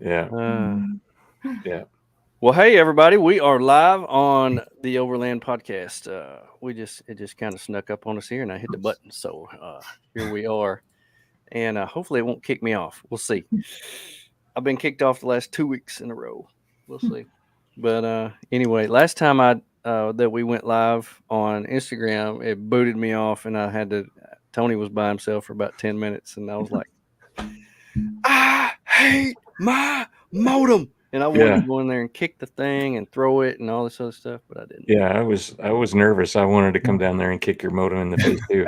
Yeah. Uh, Yeah. well, hey everybody, we are live on the Overland podcast. It just kind of snuck up on us here, and I hit the button, so here we are. And hopefully, it won't kick me off. We'll see. I've been kicked off the last 2 weeks in a row. We'll see. But anyway, last time I that we went live on Instagram, it booted me off, and I had to. Tony was by himself for about 10 minutes, and I was like, I hate my modem. And I wanted Yeah. to go in there and kick the thing and throw it and all this other stuff, but I didn't. Yeah. I was nervous. I wanted to come down there and kick your modem in the face too.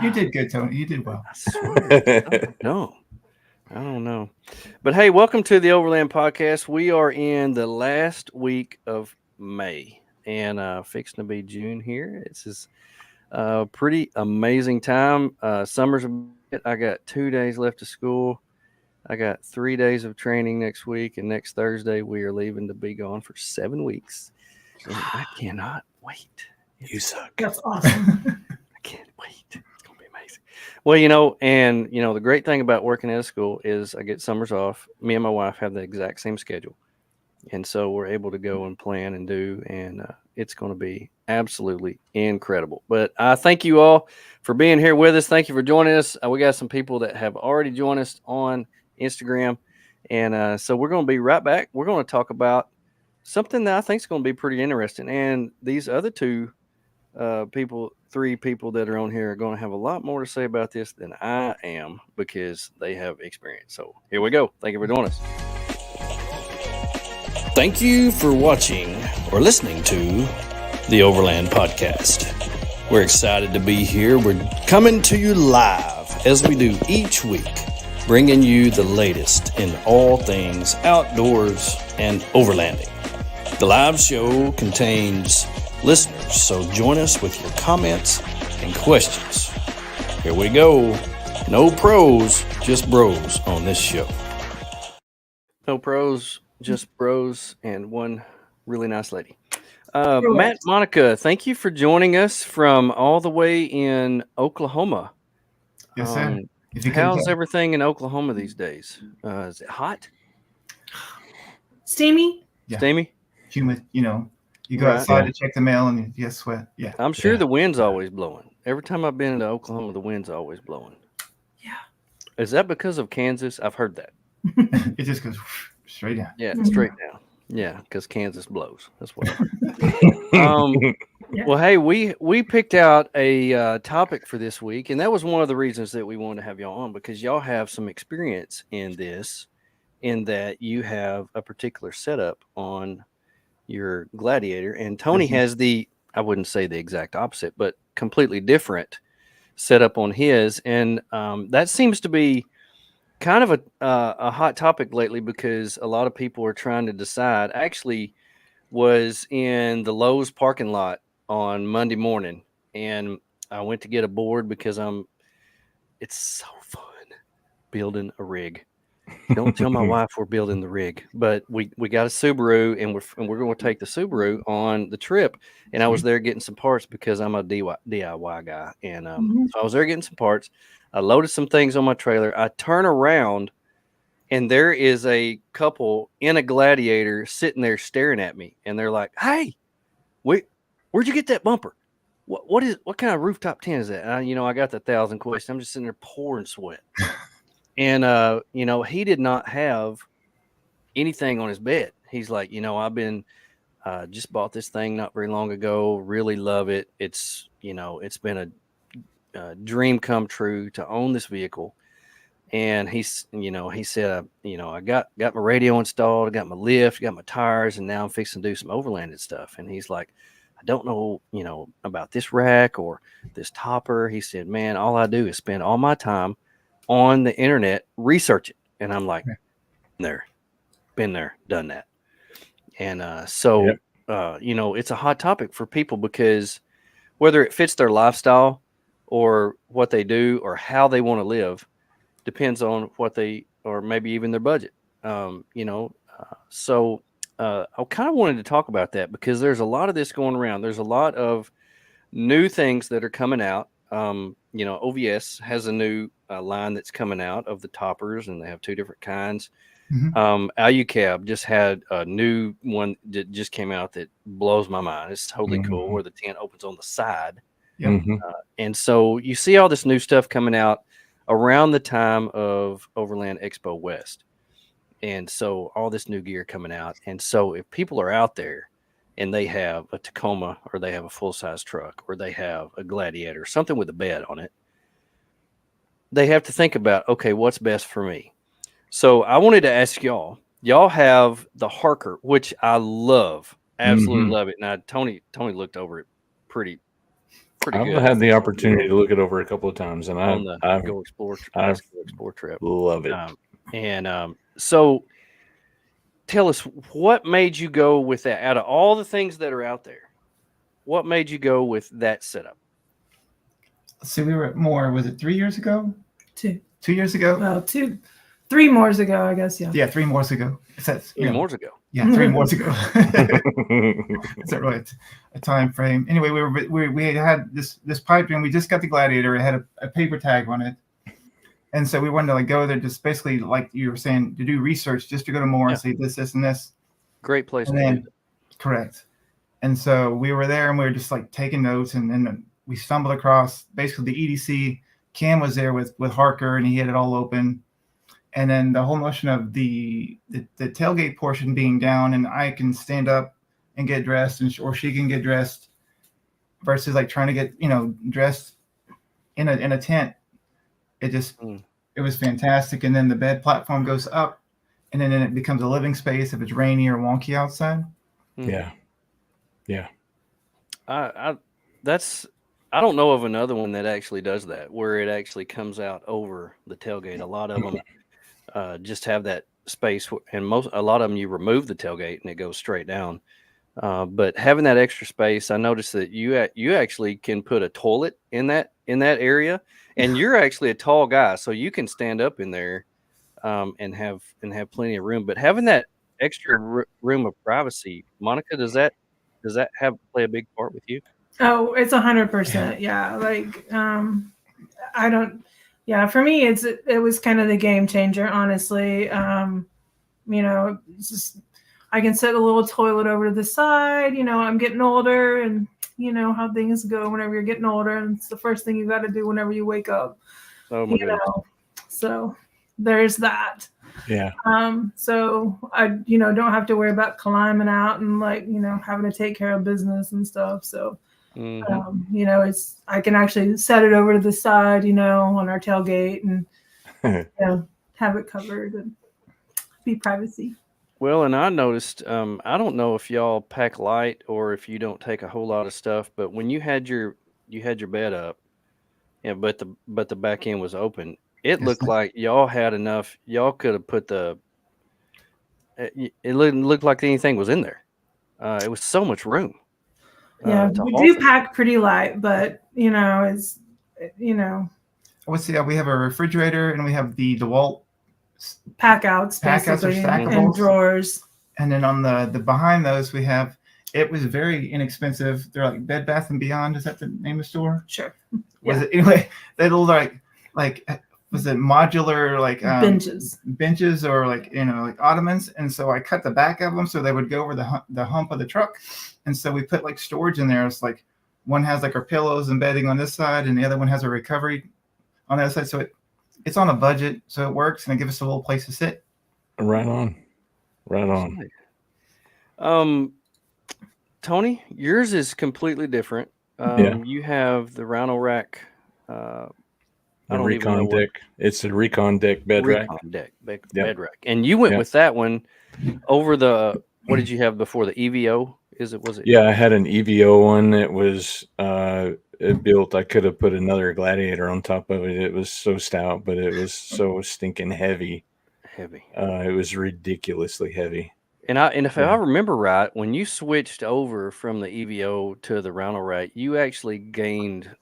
You did good, Tony. You did well. I swear, it's so dumb. I don't know. But hey, welcome to the Overland Podcast. We are in the last week of May and fixing to be June here. It's this pretty amazing time. Summer's I got 2 days left of school. I got 3 days of training next week, and next Thursday we are leaving to be gone for 7 weeks. And I cannot wait. You suck. That's awesome. I can't wait. It's gonna be amazing. Well, the great thing about working at a school is I get summers off. Me and my wife have the exact same schedule, and so we're able to go and plan and do, and it's going to be absolutely incredible. But I thank you all for being here with us. Thank you for joining us. We got some people that have already joined us on Instagram, and so we're going to be right back. We're going to talk about something that I think is going to be pretty interesting, and these other three people that are on here are going to have a lot more to say about this than I am because they have experience. So here we go. Thank you for joining us. Thank you for watching or listening to the Overland Podcast. We're excited to be here. We're coming to you live as we do each week, bringing you the latest in all things outdoors and overlanding. The live show contains listeners, so join us with your comments and questions. Here we go. No pros, just bros on this show. No pros, just bros, and one really nice lady. Matt, Monica, thank you for joining us from all the way in Oklahoma. Yes, sir. If you How's couldn't everything in Oklahoma these days? Is it hot? Steamy? Yeah. Steamy? humid, you go Right. outside Yeah. to check the mail and you get sweat. Yeah. I'm sure Yeah. the wind's always blowing. Every time I've been into Oklahoma, the wind's always blowing. Yeah. Is that because of Kansas? I've heard that. It just goes straight down. Yeah, Mhm. straight down. Yeah, because Kansas blows. That's what I heard. Yeah. Well, hey, we picked out a topic for this week, and that was one of the reasons that we wanted to have y'all on because y'all have some experience in this, in that you have a particular setup on your Gladiator, and Tony Mhm. has I wouldn't say the exact opposite, but completely different setup on his, and that seems to be kind of a hot topic lately because a lot of people are trying to decide. I actually was in the Lowe's parking lot on Monday morning, and I went to get a board because it's so fun building a rig. Don't tell my wife we're building the rig, but we got a Subaru, and we're going to take the Subaru on the trip. And I was there getting some parts because I'm a DIY guy, and so I was there getting some parts. I loaded some things on my trailer. I turn around, and there is a couple in a Gladiator sitting there staring at me, and they're like, "Hey, where'd you get that bumper? What kind of rooftop tent is that?" And I got the 1,000 questions. I'm just sitting there pouring sweat. And he did not have anything on his bed. He's like, I've been just bought this thing not very long ago. Really love it. It's been a dream come true to own this vehicle. And he said, I got my radio installed, I got my lift, got my tires, and now I'm fixing to do some overlanded stuff. And he's like, I don't know, about this rack or this topper. He said, man, all I do is spend all my time on the internet research it. And I'm like, been there, done that. And so it's a hot topic for people because whether it fits their lifestyle or what they do or how they want to live depends on what they, or maybe even their budget. So I kind of wanted to talk about that because there's a lot of this going around. There's a lot of new things that are coming out. OVS has a new line that's coming out of the toppers, and they have two different kinds. Alucab just had a new one that just came out that blows my mind. It's totally cool, where the tent opens on the side. Yep. And so you see all this new stuff coming out around the time of Overland Expo West. And so all this new gear coming out. And so if people are out there and they have a Tacoma, or they have a full-size truck, or they have a Gladiator, something with a bed on it, they have to think about, okay, what's best for me? So I wanted to ask y'all have the Harker, which I love, absolutely love it. Now Tony looked over it pretty I've good. had the opportunity to look it over a couple of times, and on the I've Go Explore trip. love it. So tell us, what made you go with that? Out of all the things that are out there, what made you go with that setup? So we were at Moore, was it 3 years ago? 2 years ago? Well, 3 more ago, I guess. Yeah. Yeah, 3 more ago. That's 3 more ago. Yeah, 3 more ago. Is that right? A time frame. Anyway, we had this pipe, and we just got the Gladiator. It had a paper tag on it, and so we wanted to go there, just basically like you were saying, to do research, just to go to Moore and say this, and this. Great place. And then, correct. And so we were there, and we were just taking notes, and then we stumbled across basically the EDC. Cam was there with Harker, and he had it all open. And then the whole notion of the tailgate portion being down, and I can stand up and get dressed, or she can get dressed, versus trying to get dressed in a tent. It just it was fantastic. And then the bed platform goes up, and then it becomes a living space if it's rainy or wonky outside. Yeah. I don't know of another one that actually does that, where it actually comes out over the tailgate. A lot of them just have that space, and a lot of them you remove the tailgate and it goes straight down. But having that extra space, I noticed that you actually can put a toilet in that area, and you're actually a tall guy, so you can stand up in there and have plenty of room. But having that extra room of privacy, Monica, does that play a big part with you? Oh, it's 100%. Yeah. I don't. Yeah, for me, it was kind of the game changer, honestly. It's just, I can set a little toilet over to the side. I'm getting older, and how things go whenever you're getting older, and it's the first thing you got to do whenever you wake up. Oh my goodness. So there's that. Yeah. So I don't have to worry about climbing out and having to take care of business and stuff. So. I can actually set it over to the side, on our tailgate, and have it covered and be privacy. Well, and I noticed, I don't know if y'all pack light or if you don't take a whole lot of stuff, but when you had your bed up, but the back end was open, it looked like y'all had enough. Y'all could have put it looked like anything was in there. It was so much room. Yeah, we do pack pretty light, but it's Let's see. We have a refrigerator, and we have the DeWalt pack outs or basically, stackables, and drawers. And then on the behind those, we have. It was very inexpensive. They're like Bed Bath and Beyond. Is that the name of the store? Sure. Was it anyway? They look like was it modular benches or ottomans? And so I cut the back of them so they would go over the hump of the truck. And so we put storage in there. It's one has our pillows and bedding on this side, and the other one has a recovery on the other side. So it's on a budget, so it works, and it gives us a little place to sit. Right on. Tony, yours is completely different. You have the Rhino rack. The Recon deck. It's a Recon deck bed rack. Bed rack. And you went with that one over the. What did you have before, the EVO? Was it? Yeah, I had an EVO one. It was built. I could have put another Gladiator on top of it. It was so stout, but it was so stinking heavy. It was ridiculously heavy. And if I remember right, when you switched over from the EVO to the Rhino rack, you actually gained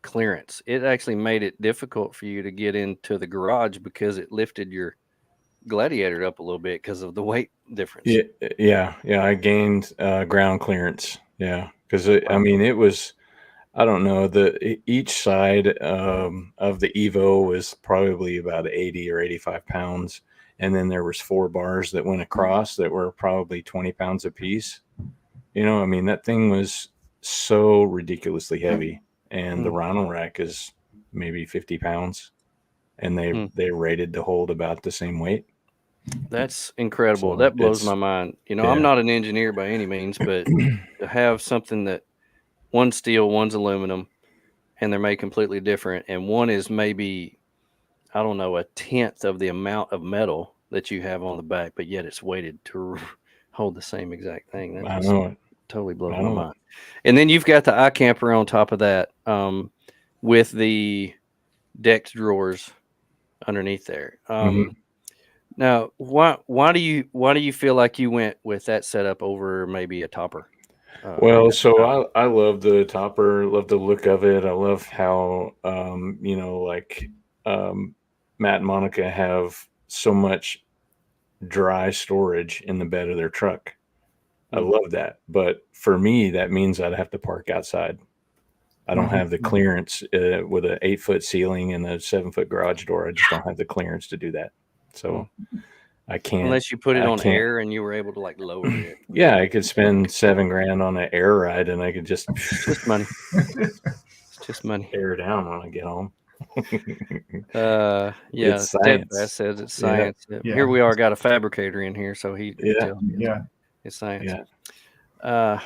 clearance. It actually made it difficult for you to get into the garage because it lifted your Gladiator up a little bit because of the weight difference. Yeah. I gained ground clearance. Yeah, because it was. I don't know. Each side of the Evo was probably about 80 or 85 pounds, and then there was 4 bars that went across that were probably 20 pounds a piece. You know, I mean, that thing was so ridiculously heavy, and the Rhino rack is maybe 50 pounds, and they rated to hold about the same weight. That's incredible. So That blows my mind. You know, I'm yeah. not an engineer by any means, but to have something that one's steel, one's aluminum, and they're made completely different, and one is maybe, I don't know, a tenth of the amount of metal that you have on the back, but yet it's weighted to hold the same exact thing. That I just know it. totally blows I my know mind. And then you've got the iCamper on top of that, with the decked drawers underneath there. Now, why do you feel like you went with that setup over maybe a topper? Well, so I love the topper, love the look of it. I love how, you know, like Matt and Monica have so much dry storage in the bed of their truck. I love that. But for me, that means I'd have to park outside. I don't have the clearance with an 8-foot ceiling and a 7-foot garage door. I just don't have the clearance to do that. So I can't. Unless you put it on air and you were able to like lower it. Yeah, I could spend $7,000 on an air ride, and I could just just money. It's just money. Air down when I get home. Yeah, It's science. That says it's science. Yeah. Here we are, got a fabricator in here, so he tells me it's science. Yeah.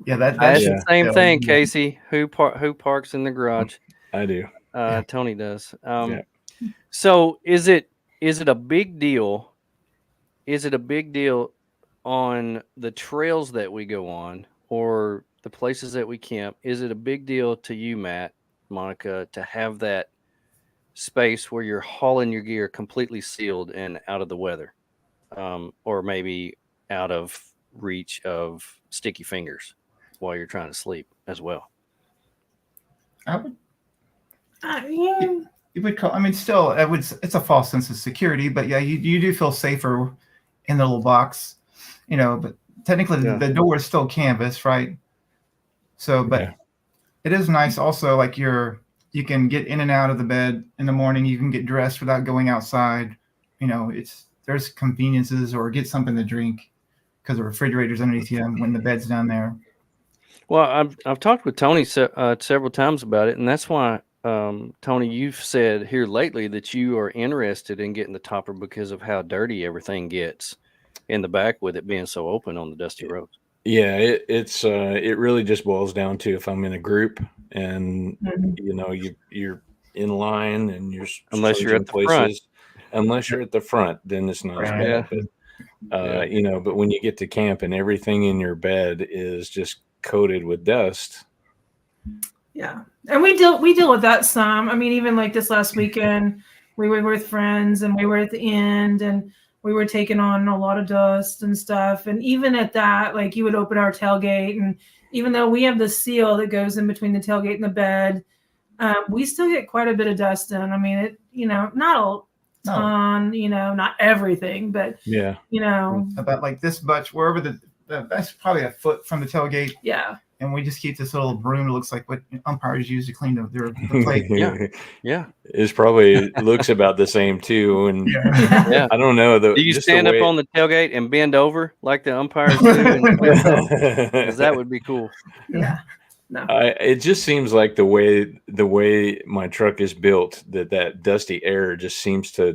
That's the same thing, Casey. Who parks in the garage? I do. Tony does. So is it a big deal? Is it a big deal on the trails that we go on or the places that we camp? Is it a big deal to you, Matt, Monica, to have that space where you're hauling your gear completely sealed and out of the weather, or maybe out of reach of sticky fingers while you're trying to sleep as well? I would. You would call. I mean, still, it's a false sense of security, but yeah, you do feel safer in the little box, you know. But technically, the door is still canvas, right? So, but it is nice also. Like you can get in and out of the bed in the morning. You can get dressed without going outside. You know, there's conveniences, or get something to drink because the refrigerator's underneath you when the bed's down there. Well, I've talked with Tony several times about it, and that's why, Tony, you've said here lately that you are interested in getting the topper because of how dirty everything gets in the back with it being so open on the dusty roads. Yeah, it really just boils down to if I'm in a group and you know you're in line and you're unless you're at the front. Unless you're at the front, then it's not as bad. But you know, but when you get to camp and everything in your bed is just coated with dust. Yeah, and we deal with that some. I mean, even like this last weekend, we were with friends and we were at the end and we were taking on a lot of dust and stuff. And even at that, like you would open our tailgate, and even though we have the seal that goes in between the tailgate and the bed, we still get quite a bit of dust in. I mean, it, you know, not a ton, you know, not everything, but you know, about like this much, wherever that's probably a foot from the tailgate. Yeah. And we just keep this little broom that looks like what umpires use to clean their plate. It probably looks about the same too. And I don't know. Do you stand up on the tailgate and bend over like the umpires do? Because that would be cool. Yeah. No. It just seems like the way my truck is built, that dusty air just seems to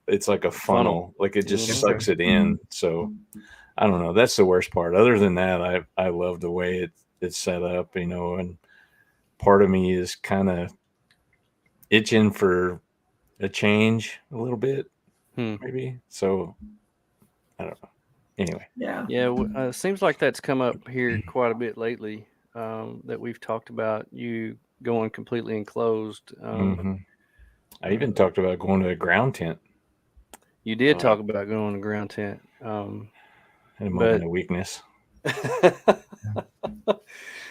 it's like a funnel. Like it just sucks it in. So I don't know. That's the worst part. Other than that, I love the way it's set up, you know, and part of me is kind of itching for a change a little bit, maybe. So I don't know. Anyway. Yeah. Seems like that's come up here quite a bit lately, that we've talked about you going completely enclosed. I even talked about going to a ground tent. You did talk about going to a ground tent. Had a moment of weakness.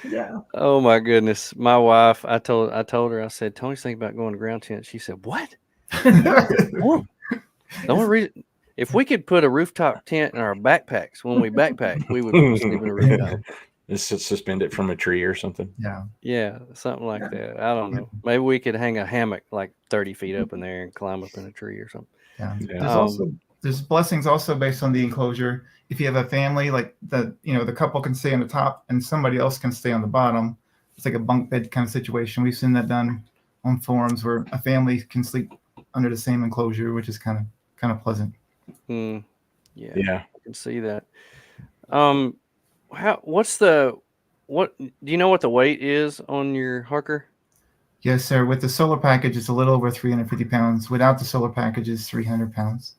Yeah. Oh my goodness. My wife, I told her, I said, Tony's thinking about going to ground tent. She said, what? The only reason, if we could put a rooftop tent in our backpacks when we backpack, we would sleep in a rooftop. Just suspend it from a tree or something. Yeah, something like that. I don't know. Maybe we could hang a hammock like 30 feet up in there and climb up in a tree or something. Yeah. Yeah. There's blessings also based on the enclosure. If you have a family, like the couple can stay on the top and somebody else can stay on the bottom. It's like a bunk bed kind of situation. We've seen that done on forums where a family can sleep under the same enclosure, which is kind of pleasant. Yeah, Yeah. I can see that. What do you know what the weight is on your Harker? Yes, sir. With the solar package, it's a little over 350 pounds. Without the solar package, it's 300 pounds.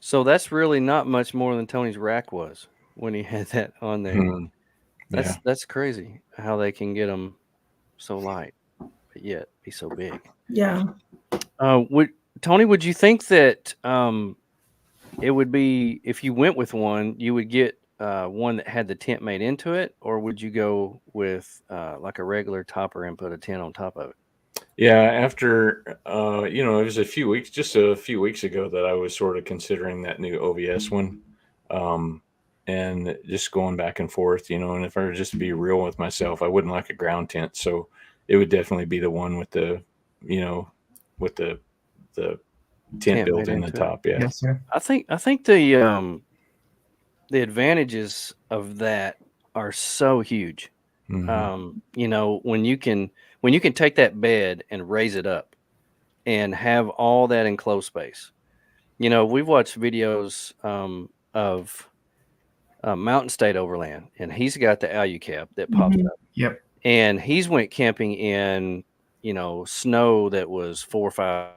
So that's really not much more than Tony's rack was when he had that on there. Yeah. That's crazy how they can get them so light, but yet be so big. Yeah. Would you think that it would be, if you went with one, you would get one that had the tent made into it, or would you go with like a regular topper and put a tent on top of it? Yeah, after it was just a few weeks ago that I was sort of considering that new OVS one, and just going back and forth, and if I were just to be real with myself, I wouldn't like a ground tent, so it would definitely be the one with the tent built in the top. Yeah. Yes, sir. I think the advantages of that are so huge. When you can take that bed and raise it up and have all that enclosed space. We've watched videos of Mountain State Overland, and he's got the AluCab that pops up. Yep. And he's went camping in, snow that was 4 or 5,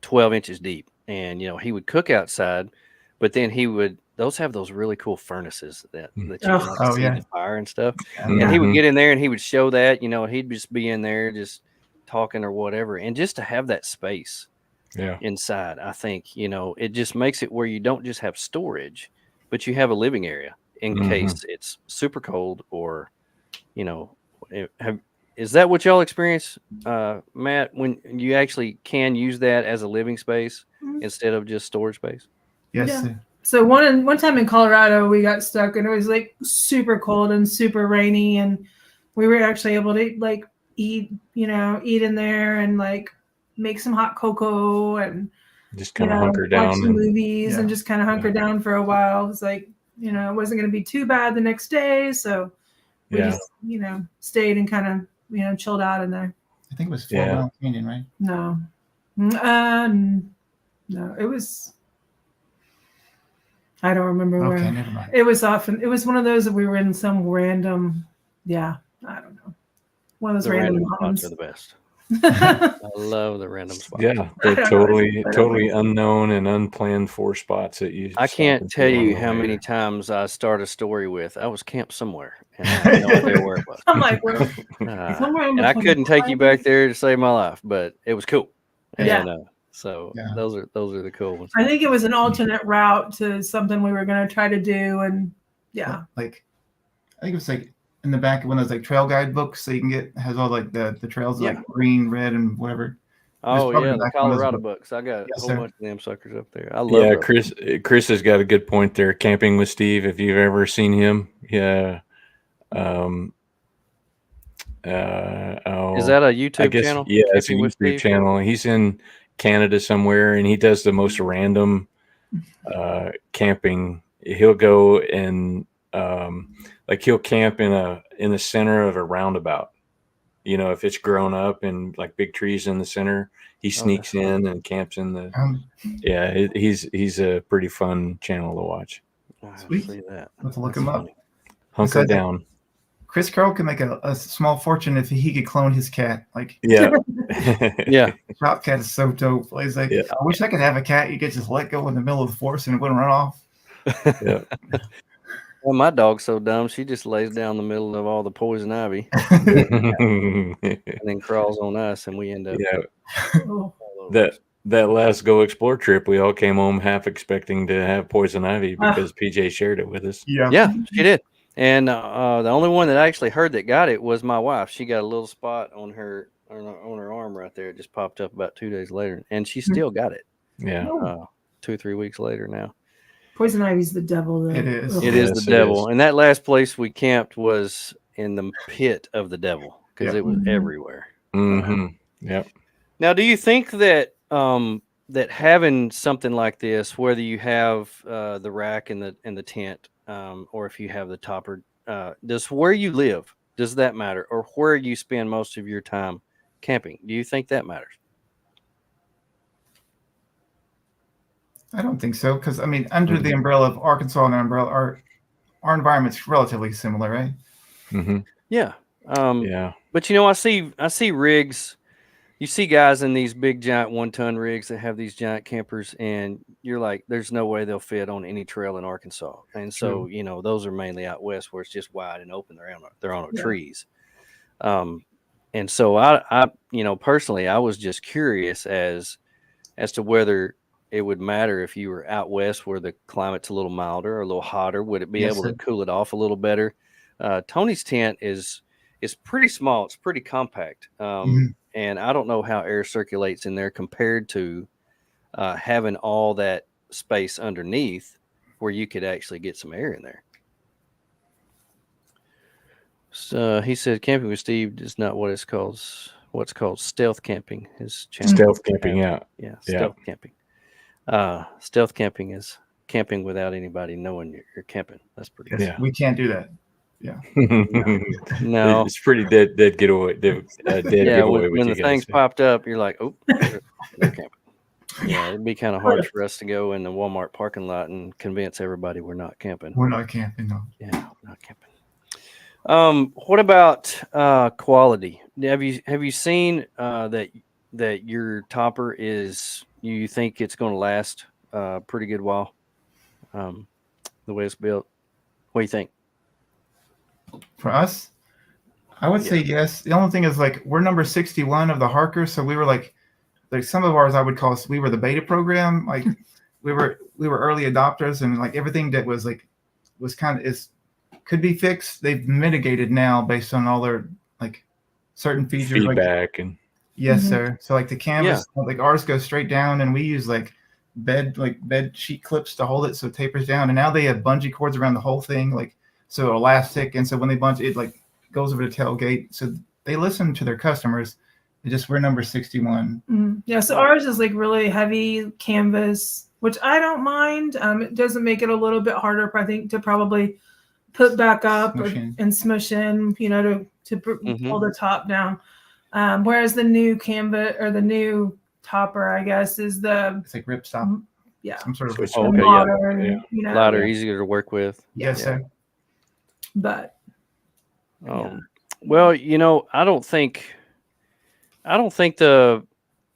12 inches deep. And, he would cook outside, but then those have those really cool furnaces that you can see the fire and stuff. And he would get in there and he would show that, he'd just be in there just talking or whatever. And just to have that space inside, I think, it just makes it where you don't just have storage, but you have a living area in case it's super cold or, is that what y'all experience, Matt, when you actually can use that as a living space instead of just storage space? Yes. Yeah. Sir. So one time in Colorado, we got stuck and it was like super cold and super rainy, and we were actually able to like eat in there and like make some hot cocoa and just kind of hunker down, watch some movies and just kind of hunker down for a while. It's like, it wasn't going to be too bad the next day. So we just, stayed and kind of, chilled out in there. I think it was 4 Mile Canyon, right? No. No, it was, I don't remember where. Okay, never mind. It was one of those that we were in some random, I don't know. One of those random spots are the best. I love the random spots. Yeah, they're totally unknown and unplanned for spots that you. I can't tell you how many times I start a story with, I was camped somewhere and I had no idea where it was. I'm like, well, and I couldn't take you back there to save my life, but it was cool. And, those are the cool ones. I think it was an alternate route to something we were going to try to do, and like I think it was like in the back of one of those like trail guide books, so you can has all like the trails like green, red, and whatever. Oh yeah, the Colorado books. I got a whole bunch of them suckers up there. I love. Yeah, Chris has got a good point there. Camping with Steve, if you've ever seen him, Is that a YouTube channel? Yeah, it's a YouTube channel. He's in Canada somewhere, and he does the most random camping. He'll go and he'll camp in the center of a roundabout. If it's grown up and like big trees in the center, he sneaks in and camps in the. He's a pretty fun channel to watch. Sweet. See that. Let's look him up. Hunker down. Chris Carroll can make a small fortune if he could clone his cat. Like, yeah. Top Cat is so dope. He's like, I wish I could have a cat you could just let go in the middle of the forest and it wouldn't run off. Yeah. Well, my dog's so dumb, she just lays down in the middle of all the poison ivy and then crawls on us, and we end up. Yeah. That last Go Explore trip, we all came home half expecting to have poison ivy because PJ shared it with us. Yeah, she did. And the only one that I actually heard that got it was my wife. She got a little spot on her arm right there. It just popped up about 2 days later, and she still got it. Yeah, 2 or 3 weeks later now. Poison ivy's the devil. Though. It is. It is the devil. And that last place we camped was in the pit of the devil because it was everywhere. Mm-hmm. Yep. Now, do you think that that having something like this, whether you have the rack and the tent, or if you have the topper, does where you live, does that matter, or where you spend most of your time camping? Do you think that matters? I don't think so, because I mean, under the umbrella of Arkansas and our environment's relatively similar, right? Mm-hmm. Yeah. Yeah. But I see rigs. You see guys in these big giant 1-ton rigs that have these giant campers, and you're like, there's no way they'll fit on any trail in Arkansas. And so, those are mainly out west where it's just wide and open. They're on trees. And so I personally, I was just curious as to whether it would matter if you were out west where the climate's a little milder or a little hotter. Would it be able to cool it off a little better? Tony's tent is pretty small. It's pretty compact. And I don't know how air circulates in there compared to having all that space underneath where you could actually get some air in there. So he said camping with Steve is not what it's called. What's called stealth camping. His channel. Stealth camping, yeah. Stealth camping. Stealth camping is camping without anybody knowing you're camping. That's pretty good. Yeah. We can't do that. Yeah. No. It's pretty dead giveaway. Dead giveaway. When the things popped up, you're like, oh, we're camping. Yeah, it'd be kind of hard for us to go in the Walmart parking lot and convince everybody we're not camping. We're not camping, no. Yeah, we're not camping. What about quality? Have you seen that your topper is, you think it's going to last a pretty good while? The way it's built. What do you think? For us, I would say yes. The only thing is, like, we're number 61 of the Harker, so we were like some of ours I would call us, we were the beta program. Like we were early adopters, and like everything that was kind of could be fixed, they've mitigated now based on all their like certain features, feedback, and yes, sir. So like the canvas, like ours goes straight down, and we use like bed sheet clips to hold it so it tapers down, and now they have bungee cords around the whole thing, like so elastic, and so when they bunch it, like goes over the tailgate. So they listen to their customers. We're number 61. Yeah, so ours is like really heavy canvas, which I don't mind. It doesn't make it a little bit harder, I think, to probably put back up and smush in, to pull the top down. Whereas the new canvas, or the new topper, I guess, is it's like ripstop. Yeah. Some sort of modern, lighter, easier to work with. Yes, sir. But well, I don't think the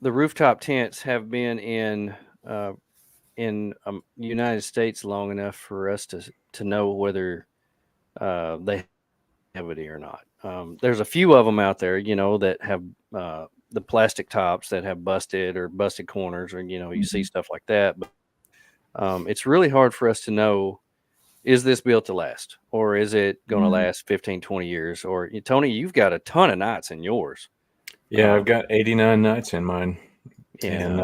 rooftop tents have been in United States long enough for us to know whether they have it or not. There's a few of them out there, that have the plastic tops that have busted corners, or you see stuff like that. But it's really hard for us to know, is this built to last, or is it going to last 15, 20 years? Or Tony, you've got a ton of nights in yours. Yeah, I've got 89 nights in mine. And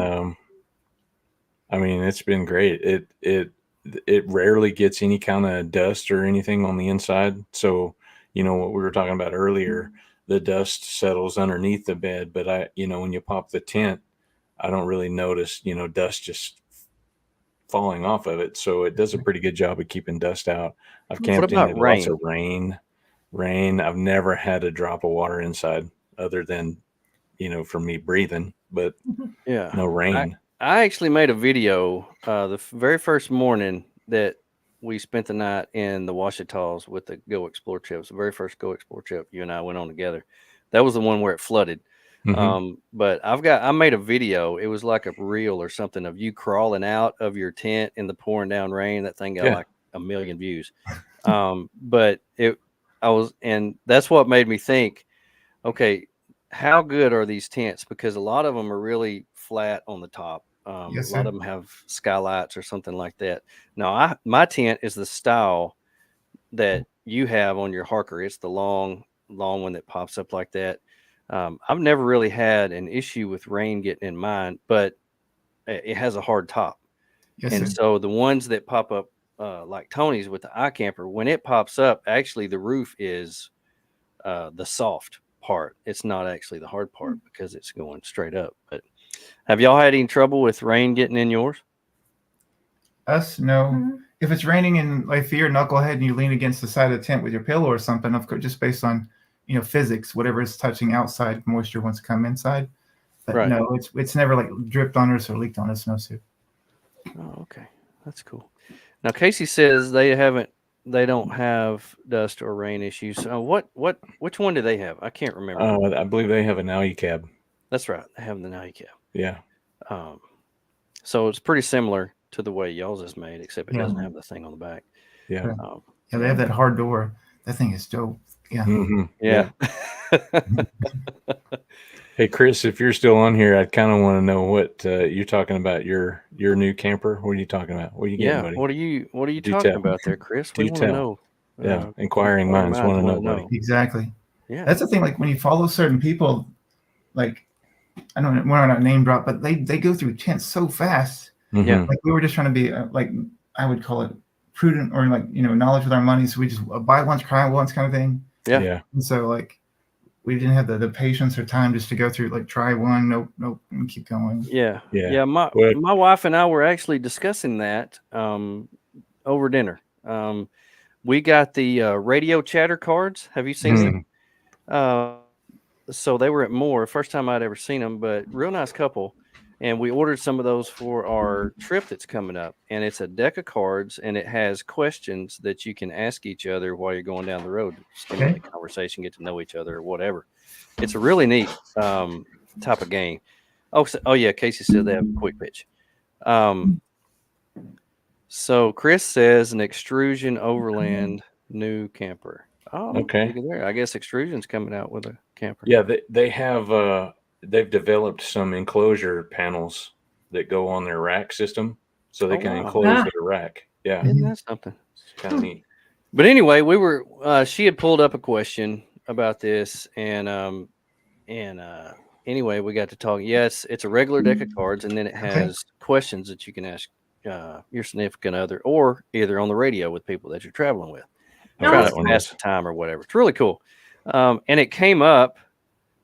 I mean, it's been great. It rarely gets any kind of dust or anything on the inside. So, what we were talking about earlier, the dust settles underneath the bed. But when you pop the tent, I don't really notice, dust just falling off of it. So it does a pretty good job of keeping dust out. I've camped in lots of rain. I've never had a drop of water inside other than, for me breathing, but no rain. I actually made a video the very first morning that we spent the night in the Ouachitas with the Go Explore trips. The very first Go Explore trip you and I went on together. That was the one where it flooded. But I made a video. It was like a reel or something of you crawling out of your tent in the pouring down rain. That thing got like 1 million views. But and that's what made me think, okay, how good are these tents? Because a lot of them are really flat on the top. A lot of them have skylights or something like that. Now, my tent is the style that you have on your Harker. It's the long one that pops up like that. I've never really had an issue with rain getting in mine, but it has a hard top. So the ones that pop up like Tony's with the iCamper, when it pops up, actually the roof is the soft part. It's not actually the hard part because it's going straight up. But Have y'all had any trouble with rain getting in yours? Us, no. Mhm. If it's raining and like if you're a knucklehead and you lean against the side of the tent with your pillow or something, of course, just based on physics, whatever is touching outside, moisture wants to come inside. But Right. no, it's never like dripped on us or leaked on us. No, sir. Oh, okay, that's cool. Now Casey says they don't have dust or rain issues. Which one do they have? I can't remember. I believe they have an alley cab. That's right, they have the Nike cab. Yeah. So it's pretty similar to the way y'all's is made, except it Yeah. doesn't have the thing on the back. Yeah. Yeah, they have that hard door. That thing is dope. Yeah. Mm-hmm. Yeah. Hey, Chris, if you're still on here, I kind of want to know what you're talking about. Your new camper. What are you talking about? What are you getting, buddy? What are you Do talking tell. about there, Chris? We Do want to tell. know. Yeah, inquiring minds want to know, buddy. Exactly. Yeah. That's the thing. Like when you follow certain people, like I don't know, we're not name drop, but they go through tents so fast. Mm-hmm. Yeah. Like we were just trying to be like I would call it prudent or like knowledge with our money. So we just buy once, cry once kind of thing. Yeah. And so like we didn't have the patience or time just to go through like try one, nope, and keep going. Yeah. Yeah. My wife and I were actually discussing that over dinner. We got the radio chatter cards. Have you seen them? So they were at Moore. First time I'd ever seen them, but real nice couple. And we ordered some of those for our trip that's coming up. And it's a deck of cards, and it has questions that you can ask each other while you're going down the road, stimulate conversation, get to know each other, or whatever. It's a really neat type of game. Oh yeah, Casey said they have a quick pitch. So Chris says an Extrusion Overland new camper. Oh, okay. Look at there. I guess Extrusion's coming out with a camper. Yeah, they have they've developed some enclosure panels that go on their rack system, so they can enclose their rack. Yeah, Isn't that something? It's kind of neat. But anyway, we were she had pulled up a question about this, and anyway, we got to talk. Yes, it's a regular deck of cards, and then it has questions that you can ask your significant other, or either on the radio with people that you're traveling with. Try to pass the time or whatever. It's really cool. And it came up.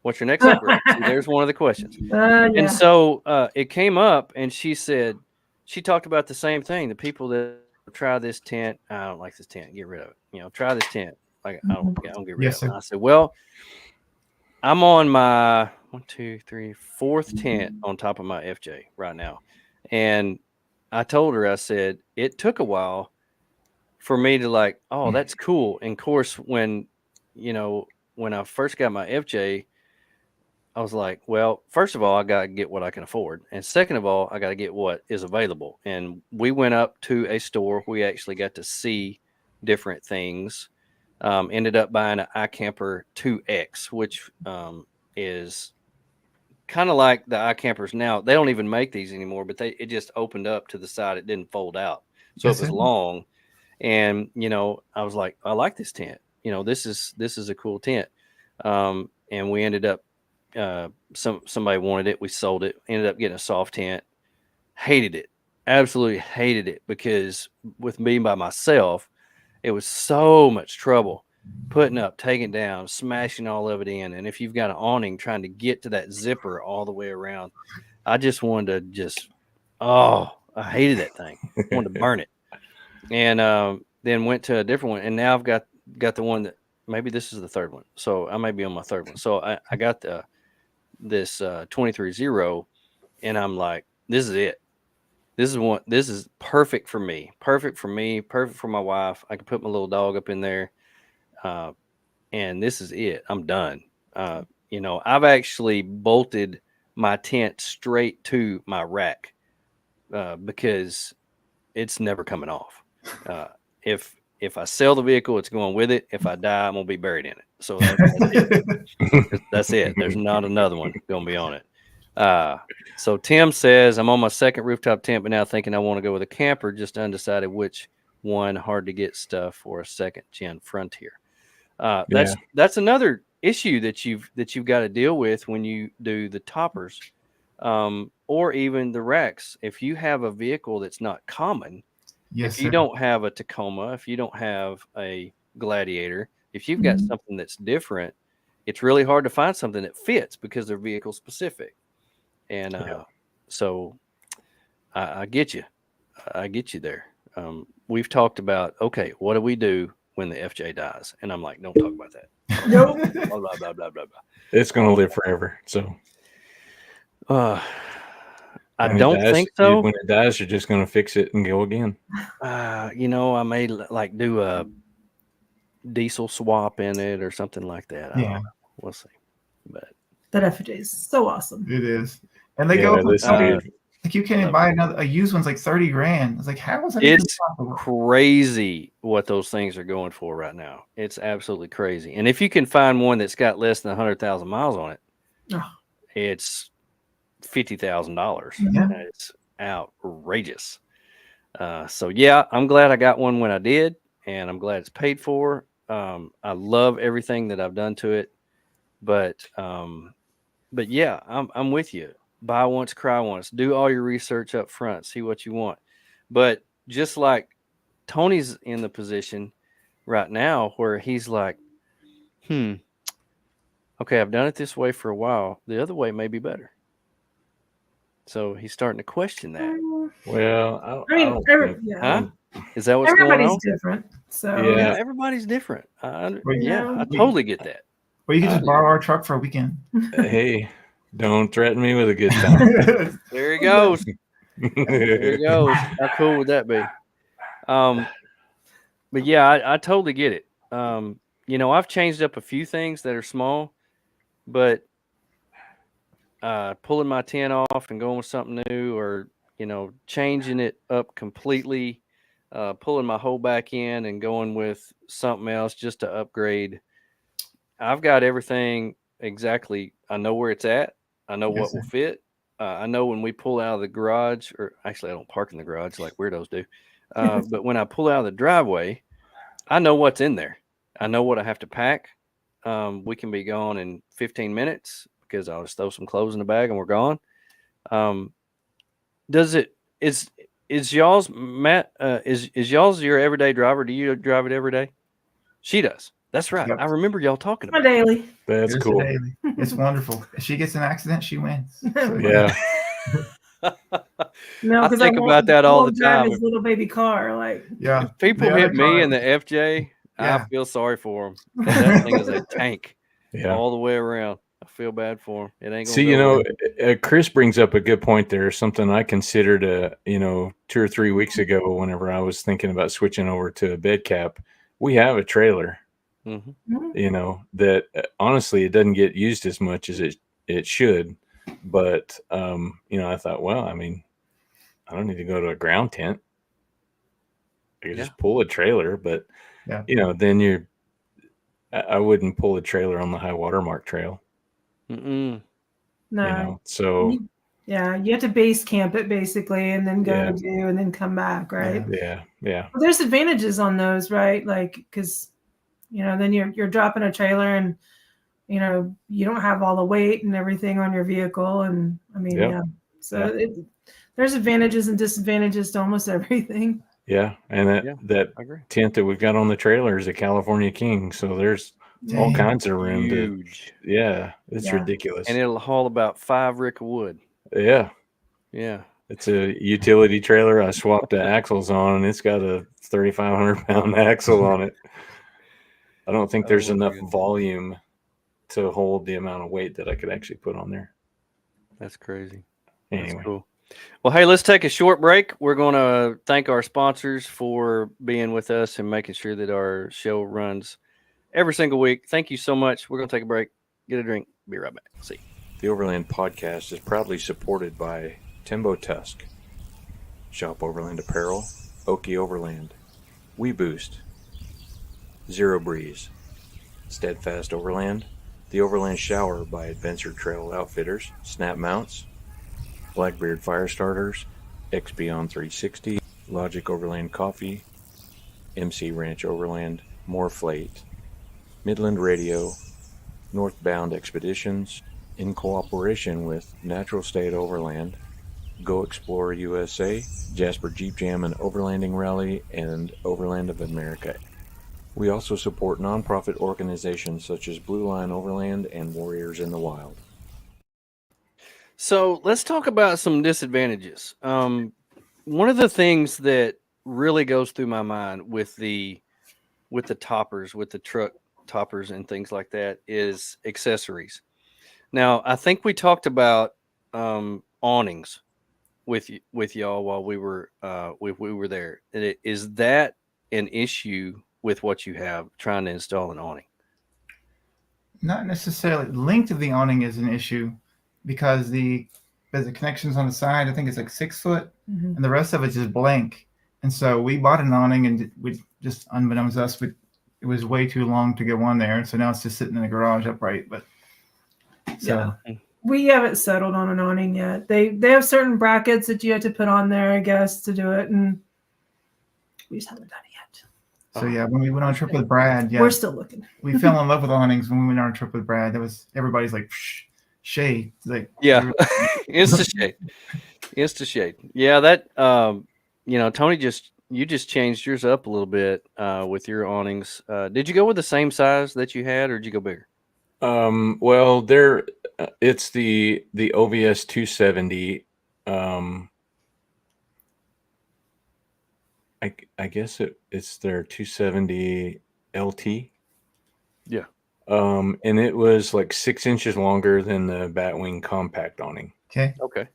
What's your next upgrade? See, there's one of the questions. And so it came up, and she said she talked about the same thing. The people that try this tent, I don't like this tent. Get rid of it. Try this tent. Like I don't get rid of it. And I said, well, I'm on my 4th tent on top of my FJ right now, and I told her, I said it took a while for me to like, oh, that's cool. And of course, when I first got my FJ, I was like, well, first of all, I got to get what I can afford. And second of all, I got to get what is available. And we went up to a store. We actually got to see different things. Ended up buying an iCamper 2X, which is kind of like the iCampers now. They don't even make these anymore, but it just opened up to the side. It didn't fold out. So it was long. And, I was like, I like this tent. This is a cool tent. And we ended up, somebody wanted it. We sold it, ended up getting a soft tent. Hated it. Absolutely hated it, because with me by myself, it was so much trouble putting up, taking down, smashing all of it in. And if you've got an awning, trying to get to that zipper all the way around, I just wanted to I hated that thing. I wanted to burn it. And then went to a different one. And now I've got the one that maybe this is the third one. So I may be on my third one. So I got this 23-0, and I'm like, this is it. This is perfect for me. Perfect for me. Perfect for my wife. I can put my little dog up in there. And this is it. I'm done. I've actually bolted my tent straight to my rack because it's never coming off. If I sell the vehicle, it's going with it. If I die, I'm gonna be buried in it. So that's it. That's it. There's not another one gonna be on it. So Tim says, I'm on my second rooftop tent, but now thinking I want to go with a camper, just undecided which one. Hard to get stuff for a second gen Frontier. That's another issue that you've got to deal with when you do the toppers, or even the racks. If you have a vehicle that's not common, if you don't have a Tacoma, if you don't have a Gladiator, if you've got something that's different, it's really hard to find something that fits because they're vehicle specific. And so I get you. I get you there. We've talked about, okay, what do we do when the FJ dies? And I'm like, don't talk about that. Nope. Blah, blah, blah, blah, blah, blah. It's going to live forever. So I when it don't dies, think so. When it dies, you're just going to fix it and go again. I may like do a diesel swap in it or something like that. I don't know. We'll see. But that FJ is so awesome. It is. And they go dude. like you can't even buy a used one's like 30 grand. It's like, how is that even possible? Crazy what those things are going for right now. It's absolutely crazy. And if you can find one that's got less than 100,000 miles on it, it's $50,000. Yeah. It's outrageous. So yeah, I'm glad I got one when I did, and I'm glad it's paid for. I love everything that I've done to it, but yeah, I'm with you. Buy once, cry once. Do all your research up front. See what you want. But just like Tony's in the position right now where he's like, okay, I've done it this way for a while. The other way may be better. So he's starting to question that. Well, Is that what's going on? Everybody's different. So Yeah. Everybody's different. I Yeah. totally get that. Or you can just borrow our truck for a weekend. Hey, don't threaten me with a good time. There he goes. There he goes. How cool would that be? But yeah, I totally get it. I've changed up a few things that are small, but pulling my 10 off and going with something new, or changing it up completely, pulling my whole back in and going with something else just to upgrade. I've got everything exactly. I know where it's at. I know what will fit. I know when we pull out of the garage, or actually I don't park in the garage like weirdos do. But when I pull out of the driveway, I know what's in there. I know what I have to pack. We can be gone in 15 minutes because I'll just throw some clothes in the bag and we're gone. Is y'all's Matt? Is y'all's your everyday driver? Do you drive it every day? She does. That's right. Yep. I remember y'all talking about daily. That's cool. It's wonderful. If she gets in an accident, she wins. So, Yeah. No, I think about that all the time. His little baby car, like if people hit me in the FJ, I feel sorry for them. That thing is a tank all the way around. I feel bad for him. It ain't gonna See, Chris brings up a good point there. Something I considered, 2 or 3 weeks ago, whenever I was thinking about switching over to a bed cap. We have a trailer, that honestly, it doesn't get used as much as it should. But, I thought, well, I mean, I don't need to go to a ground tent. I could just pull a trailer, but, then I wouldn't pull a trailer on the high watermark trail. No. So you have to base camp it basically, and then go to do, and then come back, right? Yeah. Well, there's advantages on those, right? Like, because then you're dropping a trailer, and you don't have all the weight and everything on your vehicle, and I mean, so there's advantages and disadvantages to almost everything. Yeah, and that tent that we've got on the trailer is a California King, so there's all kinds of room. Huge. It's ridiculous, and it'll haul about 5 rick of wood. Yeah. It's a utility trailer. I swapped the axles on, and it's got a 3,500-pound axle on it. I don't think there's enough volume to hold the amount of weight that I could actually put on there. That's crazy. Anyway. That's cool. Well, hey, let's take a short break. We're going to thank our sponsors for being with us and making sure that our show runs every single week. Thank you so much. We're going to take a break, get a drink, be right back. See you. The Overland Podcast is proudly supported by Timbo Tusk, Shop Overland Apparel, Okie Overland, We Boost, Zero Breeze, Steadfast Overland, The Overland Shower by Adventure Trail Outfitters, Snap Mounts, Blackbeard Fire Starters, X Beyond 360, Logic Overland Coffee, MC Ranch Overland, Moreflate, Midland Radio, Northbound Expeditions, in cooperation with Natural State Overland, Go Explore USA, Jasper Jeep Jam and Overlanding Rally, and Overland of America. We also support nonprofit organizations such as Blue Line Overland and Warriors in the Wild. So let's talk about some disadvantages. One of the things that really goes through my mind with the toppers, with the truck toppers and things like that, is accessories. Now, I think we talked about awnings with y'all while we were there. Is that an issue with what you have trying to install an awning? Not necessarily. Length of the awning is an issue because there's the connections on the side. I think it's like 6 foot, and the rest of it's just blank. And so we bought an awning, and we just, unbeknownst to us, it was way too long to get one there. So now it's just sitting in the garage upright. But so we haven't settled on an awning yet. They have certain brackets that you have to put on there, I guess, to do it, and we just haven't done it yet. So yeah, when we went on a trip with Brad, we're still looking. We fell in love with awnings when we went on a trip with Brad. Everybody's like, shade. Like, yeah, insta shade, insta shade. Yeah, that Tony, you just changed yours up a little bit with your awnings. Did you go with the same size that you had, or did you go bigger? Well, it's the OVS 270. I guess it's their 270 LT. Yeah. And it was like 6 inches longer than the Batwing compact awning. Okay.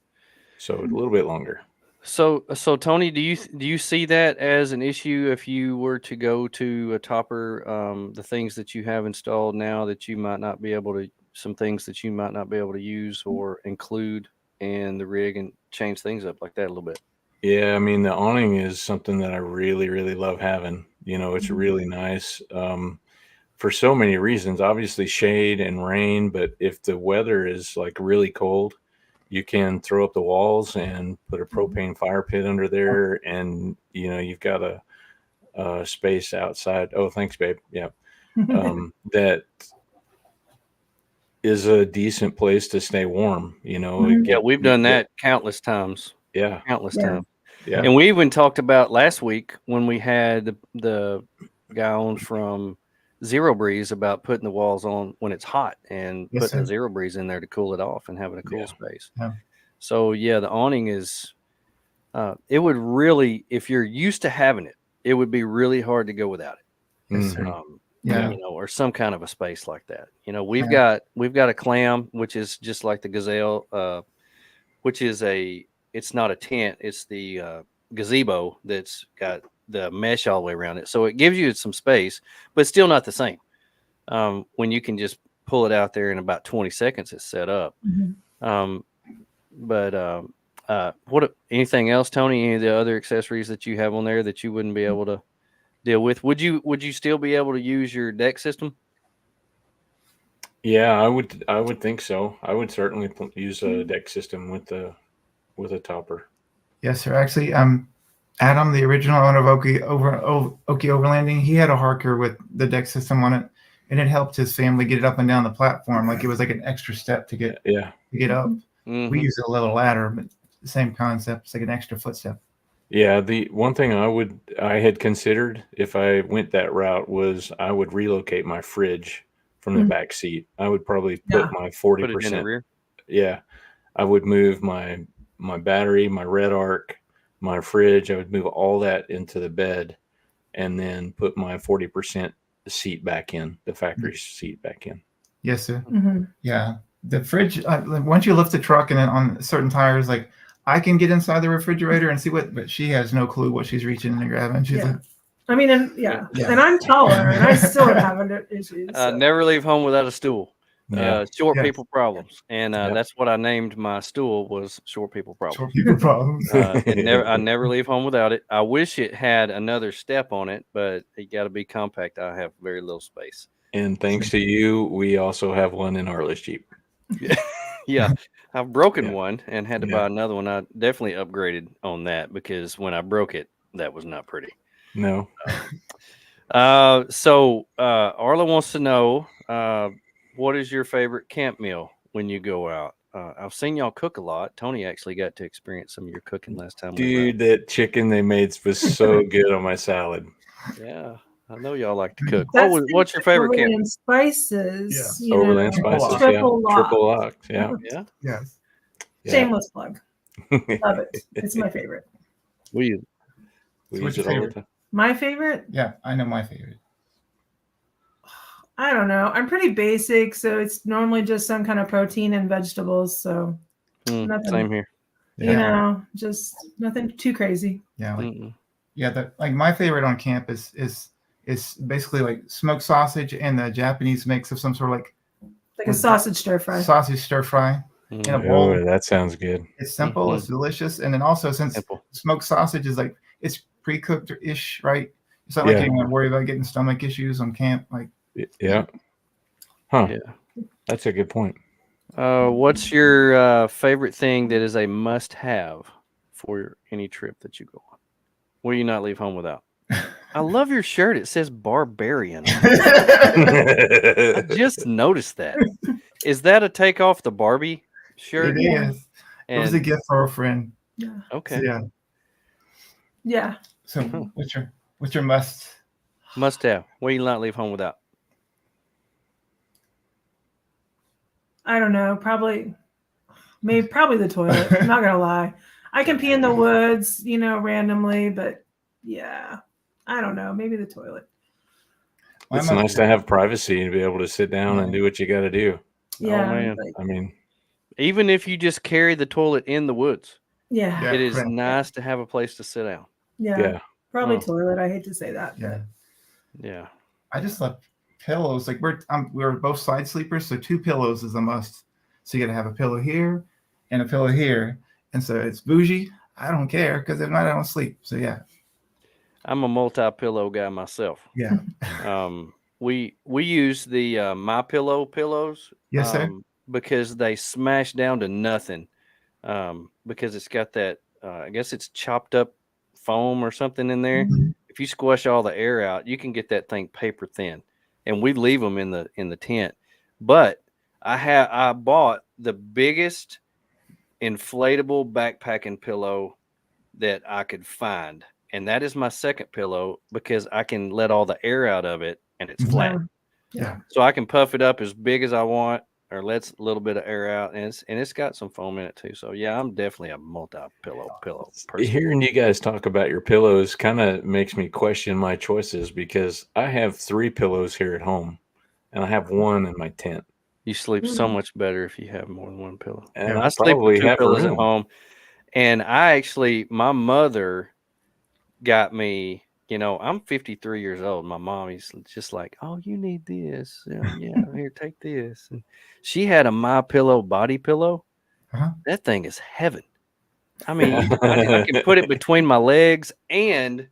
So a little bit longer. So Tony, do you see that as an issue if you were to go to a topper? The things that you have installed now that you might not be able to, some things that you might not be able to use or include in the rig and change things up like that a little bit. Yeah, I mean, the awning is something that I really, really love having. It's really nice for so many reasons. Obviously, shade and rain, but if the weather is like really cold, you can throw up the walls and put a propane fire pit under there, and you've got a space outside. Oh, thanks, babe. Yeah, that is a decent place to stay warm. Yeah, we've done that countless times. Yeah, countless times. Yeah. And we even talked about last week when we had the guy on from Zero Breeze about putting the walls on when it's hot and putting a Zero Breeze in there to cool it off and having a cool space. Yeah. So yeah, the awning is, it would really, if you're used to having it, it would be really hard to go without it. Yeah. Or some kind of a space like that. We've got a clam, which is just like the Gazelle, which is it's not a tent, it's the gazebo that's got the mesh all the way around it. So it gives you some space, but it's still not the same. When you can just pull it out there in about 20 seconds, it's set up. What anything else, Tony? Any of the other accessories that you have on there that you wouldn't be able to deal with? Would you still be able to use your deck system? Yeah, I would think so. I would certainly use a deck system with a topper. Yes, sir. Actually, Adam, the original owner of Okie Overlanding, he had a Harker with the deck system on it, and it helped his family get it up and down the platform. Like it was like an extra step to get up. We use a little ladder, but the same concept. It's like an extra footstep. Yeah, the one thing I had considered if I went that route was I would relocate my fridge from the back seat. I would probably put my 40%. Put it in the rear. Yeah, I would move my battery, my red arc, my fridge. I would move all that into the bed, and then put my 40% seat back in, the factory seat back in. Yes, sir. Yeah, the fridge. Once you lift the truck and then on certain tires, like I can get inside the refrigerator and see but she has no clue what she's reaching and grabbing. She's like, I mean, and I'm taller, and I still am having issues. So. Never leave home without a stool. Short people problems, and that's what I named my stool, was short people problems. Short people problems. I never leave home without it. I wish it had another step on it, but it got to be compact. I have very little space. And thanks to you, we also have one in Arliss Jeep. Yeah, I've broken one and had to buy another one. I definitely upgraded on that because when I broke it, that was not pretty. No. So Arla wants to know, what is your favorite camp meal when you go out? I've seen y'all cook a lot. Tony actually got to experience some of your cooking last time. Dude, that chicken they made was so good on my salad. Yeah, I know y'all like to cook. What's your favorite camp? Overland spices. Overland spices. Triple Triple locked. Yeah. Yes. Shameless plug. Love it. It's my favorite. We use what's it your all the favorite? time. My favorite? Yeah, I know my favorite. I don't know. I'm pretty basic, so it's normally just some kind of protein and vegetables. So nothing, same here. you know, just nothing too crazy. Yeah, like my favorite on camp is basically like smoked sausage and the Japanese mix of some sort of like a sausage stir fry. Sausage stir fry in a bowl. Oh, that sounds good. It's simple, it's delicious, and then also since smoked sausage is like it's pre-cooked ish, right? It's not like you're gonna worry about getting stomach issues on camp, like. Yeah. Huh. Yeah. That's a good point. What's your favorite thing that is a must-have for any trip that you go on? Will you not leave home without? I love your shirt. It says barbarian. I just noticed that. Is that a take off the Barbie shirt? It is. It was a gift for a friend. Yeah. Okay. So, yeah. So what's your must-have? What do you not leave home without? I don't know. Probably the toilet. I'm not gonna lie. I can pee in the woods, randomly, but yeah, I don't know. Maybe the toilet. It's nice to have privacy and be able to sit down and do what you got to do. Yeah, man. I mean, even if you just carry the toilet in the woods, it is nice to have a place to sit down. Yeah. Probably toilet. I hate to say that. Yeah. I just love pillows. Like we're both side sleepers, so 2 pillows is a must. So you got to have a pillow here and a pillow here, and so it's bougie. I don't care because if not, I don't sleep. So I'm a multi-pillow guy myself. Yeah. We use the My Pillow pillows. Yes, sir. Because they smash down to nothing. Because it's got that I guess it's chopped up foam or something in there. Mm-hmm. If you squash all the air out, you can get that thing paper thin. And we leave them in the tent. But I bought the biggest inflatable backpacking pillow that I could find. And that is my second pillow because I can let all the air out of it and it's flat. Yeah. So I can puff it up as big as I want or lets a little bit of air out, and it's got some foam in it too. So yeah, I'm definitely a multi-pillow person. Hearing you guys talk about your pillows kind of makes me question my choices because I have 3 pillows here at home and I have 1 in my tent. You sleep so much better if you have more than 1 pillow. And I sleep with 2 pillows room at home. And my mother got me, I'm 53 years old. My mommy's just like, oh, you need this. Yeah, here, take this. And she had a My Pillow body pillow. Uh-huh. That thing is heaven. I mean, I can put it between my legs and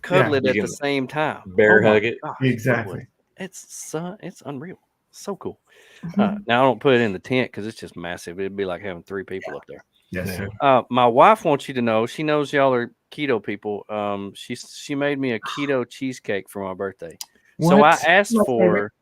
cuddle it at the same time. Bear hug it. Gosh, exactly. It's unreal. So cool. Now I don't put it in the tent because it's just massive. It'd be like having 3 people up there. Yes, sir. My wife wants you to know. She knows y'all are keto people. She made me a keto cheesecake for my birthday. What? So I asked for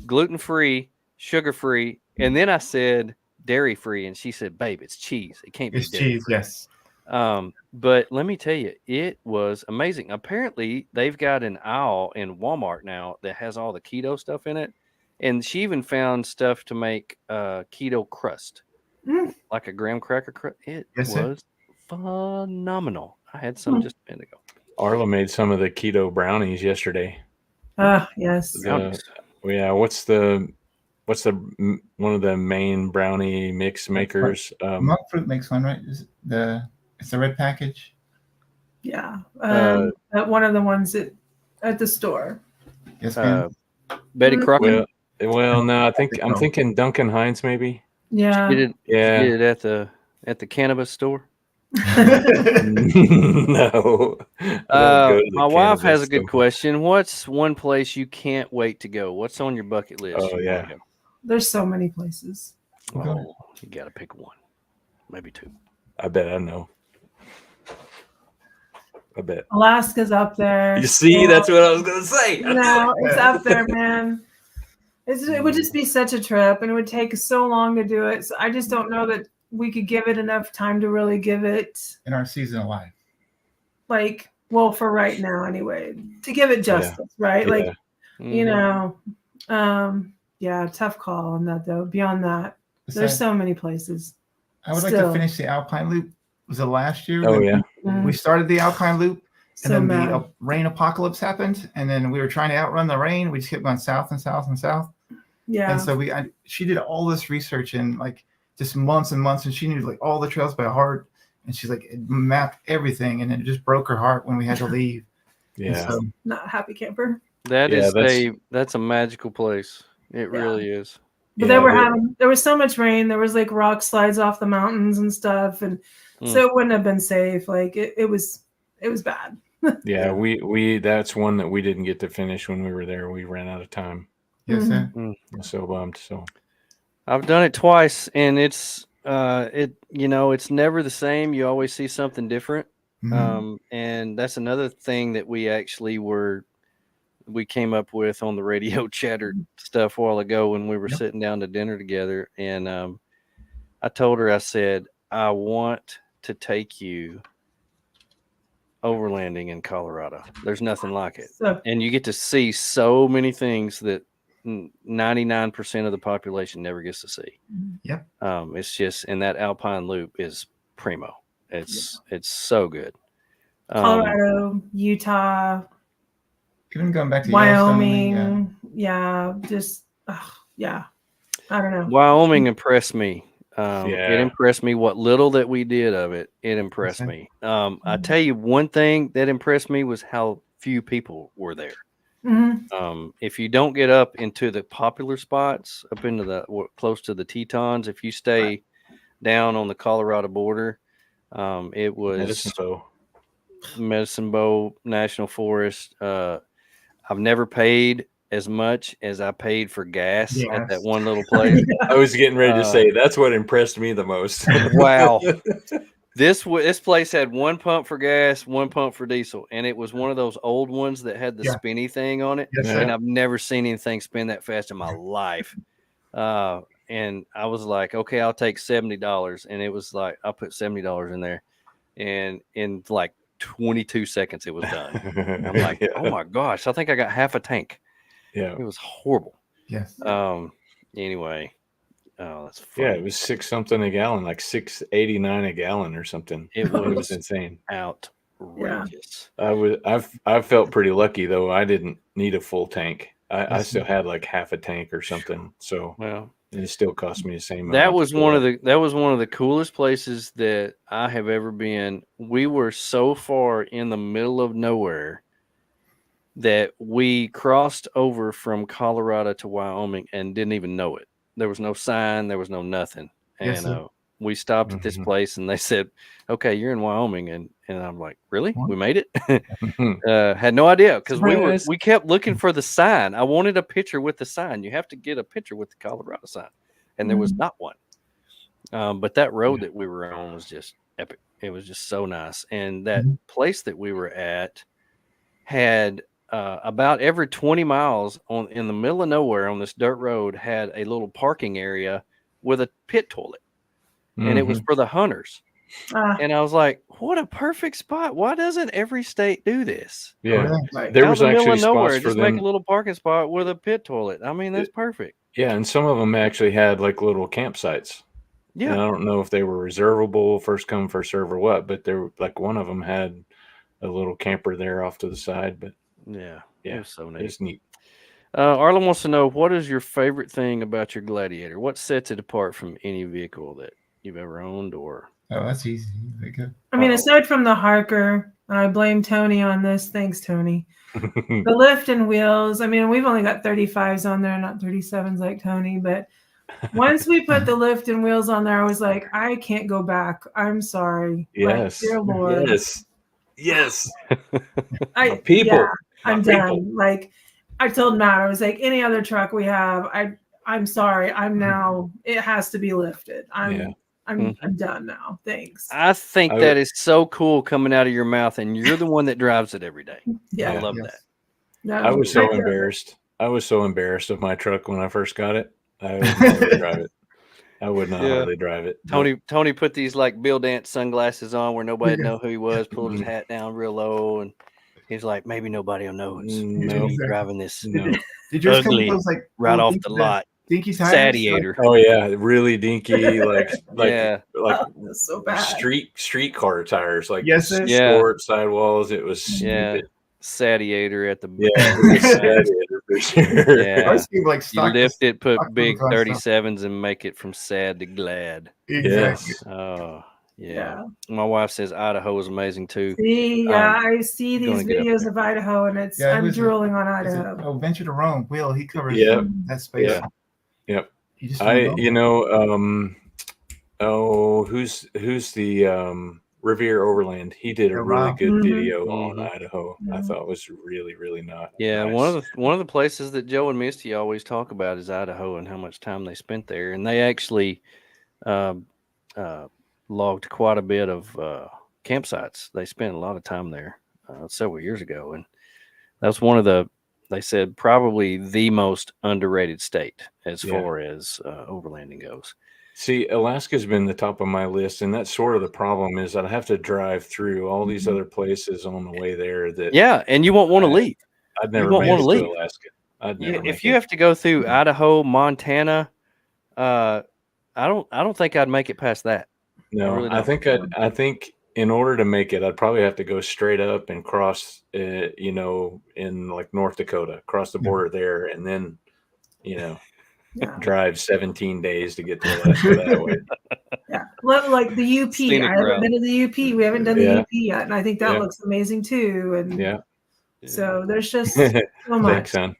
gluten-free, sugar-free, and then I said dairy-free, and she said, "Babe, it's cheese. It can't be It's cheese." Yes. But let me tell you, it was amazing. Apparently, they've got an aisle in Walmart now that has all the keto stuff in it, and she even found stuff to make keto crust. Like a graham cracker crust. It was phenomenal. I had some just a minute ago. Arla made some of the keto brownies yesterday. Yes. What's the one of the main brownie mix makers? Monk Fruit makes one, right? It's the red package. Yeah. One of the ones at the store. Yes, ma'am. Betty Crocker. Well, no, I'm thinking Duncan Hines maybe. Yeah. She did it at the cannabis store. No. My wife has a good question. What's one place you can't wait to go? What's on your bucket list? Oh, yeah. There's so many places. Oh, you got to pick 1, maybe 2. I bet I know. I bet Alaska's up there. You see, that's what I was gonna say. No, it's up there, man. It would just be such a trip, and it would take so long to do it. So I just don't know that we could give it enough time to really give it in our season of life. For right now, anyway, to give it justice, right? Yeah. Tough call on that though. Beyond that, there's so many places. I would like to finish the Alpine Loop. Was it last year? Oh yeah. We started the Alpine Loop, and then mad. the rain apocalypse happened, and then we were trying to outrun the rain. We just kept going south and south and south. Yeah. And so she did all this research in like just months and months, and she knew like all the trails by heart, and she's like mapped everything, and it just broke her heart when we had to leave. Yeah. So, Not a happy camper. That's a magical place. It really is. But there was so much rain. There was like rock slides off the mountains and stuff, and so it wouldn't have been safe. Like it was bad. Yeah, we that's one that we didn't get to finish when we were there. We ran out of time. Yes, sir. I'm so bummed. So I've done it twice, and it's it's never the same. You always see something different. And that's another thing that we actually we came up with on the radio chatter stuff a while ago when we were sitting down to dinner together. And I told her, I said, I want to take you overlanding in Colorado. There's nothing like it. And you get to see so many things that 99% of the population never gets to see. Yep. It's just, and that Alpine Loop is primo. It's so good. Colorado, Utah, even going back to Wyoming, I don't know. Wyoming impressed me. It impressed me what little that we did of it. It impressed me. I tell you, one thing that impressed me was how few people were there. If you don't get up into the popular spots, up into the close to the Tetons, if you stay down on the Colorado border, it was Medicine Bow National Forest. I've never paid as much as I paid for gas at that one little place. I was getting ready to say that's what impressed me the most. Wow. This place had one pump for gas, one pump for diesel, and it was one of those old ones that had the spinny thing on it. And I've never seen anything spin that fast in my life. And I was like, okay, I'll take $70. And it was like, I put $70 in there, and in like 22 seconds it was done. I'm like, oh my gosh, I think I got half a tank. Yeah, it was horrible. Yes. Anyway, that's funny. Yeah, it was $6 something a gallon, like $6.89 a gallon or something. It was insane. Outrageous. I felt pretty lucky though. I didn't need a full tank. I still had like half a tank or something. So it still cost me the same amount. That was one of the coolest places that I have ever been. We were so far in the middle of nowhere that we crossed over from Colorado to Wyoming and didn't even know it. There was no sign. There was no nothing. And we stopped at this place and they said, okay, you're in Wyoming. And I'm like, really? We made it? Had no idea because we kept looking for the sign. I wanted a picture with the sign. You have to get a picture with the Colorado sign. And there was not one. But that road that we were on was just epic. It was just so nice. And that place that we were at had about every 20 miles in the middle of nowhere on this dirt road had a little parking area with a pit toilet. And it was for the hunters. And I was like, what a perfect spot. Why doesn't every state do this? Yeah. There was actually spots for them. Just make a little parking spot with a pit toilet. I mean, that's perfect. Yeah. And some of them actually had like little campsites. Yeah. And I don't know if they were reservable, first come, first serve or what, but there like one of them had a little camper there off to the side. But it was so neat. It's neat. Arlen wants to know, what is your favorite thing about your Gladiator? What sets it apart from any vehicle that you've ever owned? Or that's easy. I mean, aside from the Harker, and I blame Tony on this. Thanks, Tony. The lift and wheels. I mean, we've only got 35s on there, not 37s like Tony. But once we put the lift and wheels on there, I was like, I can't go back. I'm sorry. Yes. Like, dear Lord. Yes. I'm done. Like I told Matt, I was like, any other truck we have, I'm sorry. I'm now. It has to be lifted. I'm done now. Thanks. I think that is so cool coming out of your mouth, and you're the one that drives it every day. I love that. No, I was so embarrassed. I was so embarrassed of my truck when I first got it. I would never drive it. I would not hardly drive it. Tony put these like Bill Dance sunglasses on where nobody know who he was. Pulled his hat down real low, and he's like, maybe nobody will know it's me driving this Did yours ugly come with those, like, right off the lot. Dinky tires. Sadiator. Oh yeah, really dinky, Yeah. That's so bad. streetcar tires, like Yes, sir. short sidewalls. It was Yeah. stupid. Sadiator at the Yeah, it was Gladiator for sure. Yeah. I used to like You stock lift it, put stock big vehicles and 37s and make it from sad to glad. Exactly. Yes. Oh, yeah. Yeah. My wife says Idaho is amazing too. See, yeah, I see these gonna get up videos there. of Idaho, and it's Yeah, I'm who's it? drooling on Is it, Idaho. Venture to Rome. Will he covers Yeah. that space? Yeah. Yep. He just wanna go. Who's the Revere Overland? He did a Yeah, really Rob. good Mhm. video on Mhm. Idaho. I Mhm. thought was really, really not Yeah, nice. one of the places that Joe and Misty always talk about is Idaho and how much time they spent there, and they actually um, logged quite a bit of campsites. They spent a lot of time there several years ago, and that's one of the, they said, probably the most underrated state as Yeah. far as overlanding goes. See, Alaska's been the top of my list, and that's sort of the problem is I'd have to drive through all these other places on the way there that Yeah, and you won't want to leave. I'd never won't make wanna it leave. to Alaska. I'd never make If you it. have to go through Idaho, Montana, I don't think I'd make it past that. No, really I don't. I think in order to make it, I'd probably have to go straight up and cross, in like North Dakota, cross the border there, and then, Yeah. drive 17 days to get to Alaska that way. Yeah. Like the UP. Scenic I haven't route. been to the UP. We haven't done the Yeah. UP yet, and I think that Yeah. looks amazing too. And Yeah. so there's just so much. Thanks, son.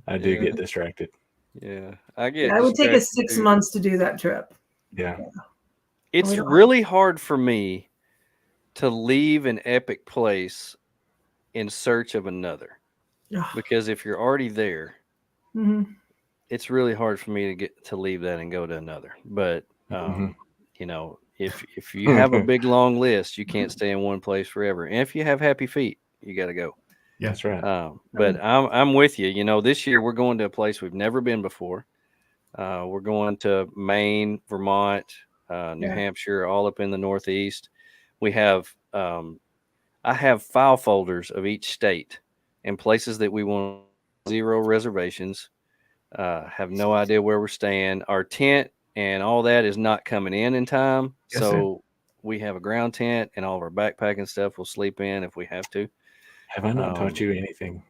I do Yeah. get distracted. Yeah, I get. Yeah, it would take us distracted 6 too. months to do that trip. Yeah. It's We don't- really hard for me to leave an epic place in search of another, Ugh. because if you're already there, Mhm. it's really hard for me to get to leave that and go to another. But Mhm. if you have a big long list, you can't stay in one place forever. And if you have happy feet, you got to go. That's right. But I'm with you. This year we're going to a place we've never been before. We're going to Maine, Vermont, New Hampshire, all up in the Northeast. We have I have file folders of each state and places that we want. 0 reservations. Have no idea where we're staying. Our tent and all that is not coming in time. Yes, So we have a ground tent, and all of our backpacking stuff we'll sleep in if we have to. Have I not taught you anything?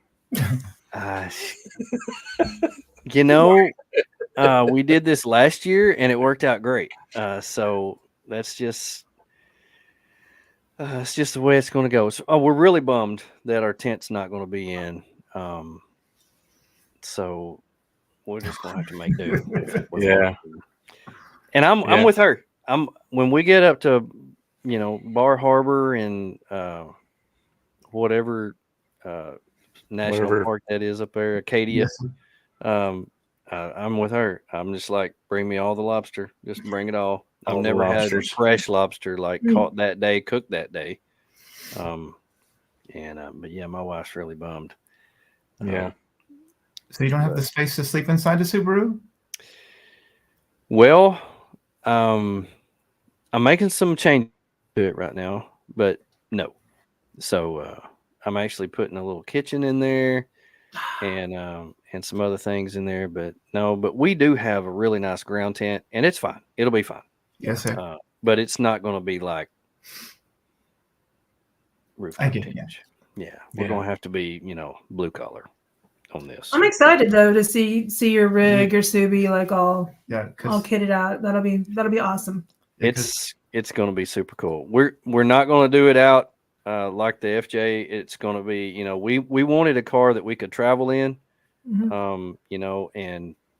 We did this last year and it worked out great. So that's just it's just the way it's going to go. So, we're really bummed that our tent's not going to be in. So we're just going to have to make do. with Yeah. And I'm with her. When we get up to, Bar Harbor and whatever national park that is up there, Acadia. Yes. I'm with her. I'm just like, bring me all the lobster. Just bring it all. I've All the never had lobsters. fresh lobster like caught that day, cooked that day. But yeah, my wife's really bummed. Yeah. So you don't have the space to sleep inside the Subaru? Well, I'm making some change to it right now, but no. So I'm actually putting a little kitchen in there and some other things in there, but no. But we do have a really nice ground tent, and it's fine. It'll be fine. Yes, sir. But it's not going to be like rooftop I get it, tent. Yeah, we're going to have to be, blue collar on this. I'm excited though to see your rig or Subi like all kitted out. That'll be awesome. It's going to be super cool. We're not going to do it out like the FJ. It's going to be, we wanted a car that we could travel in, and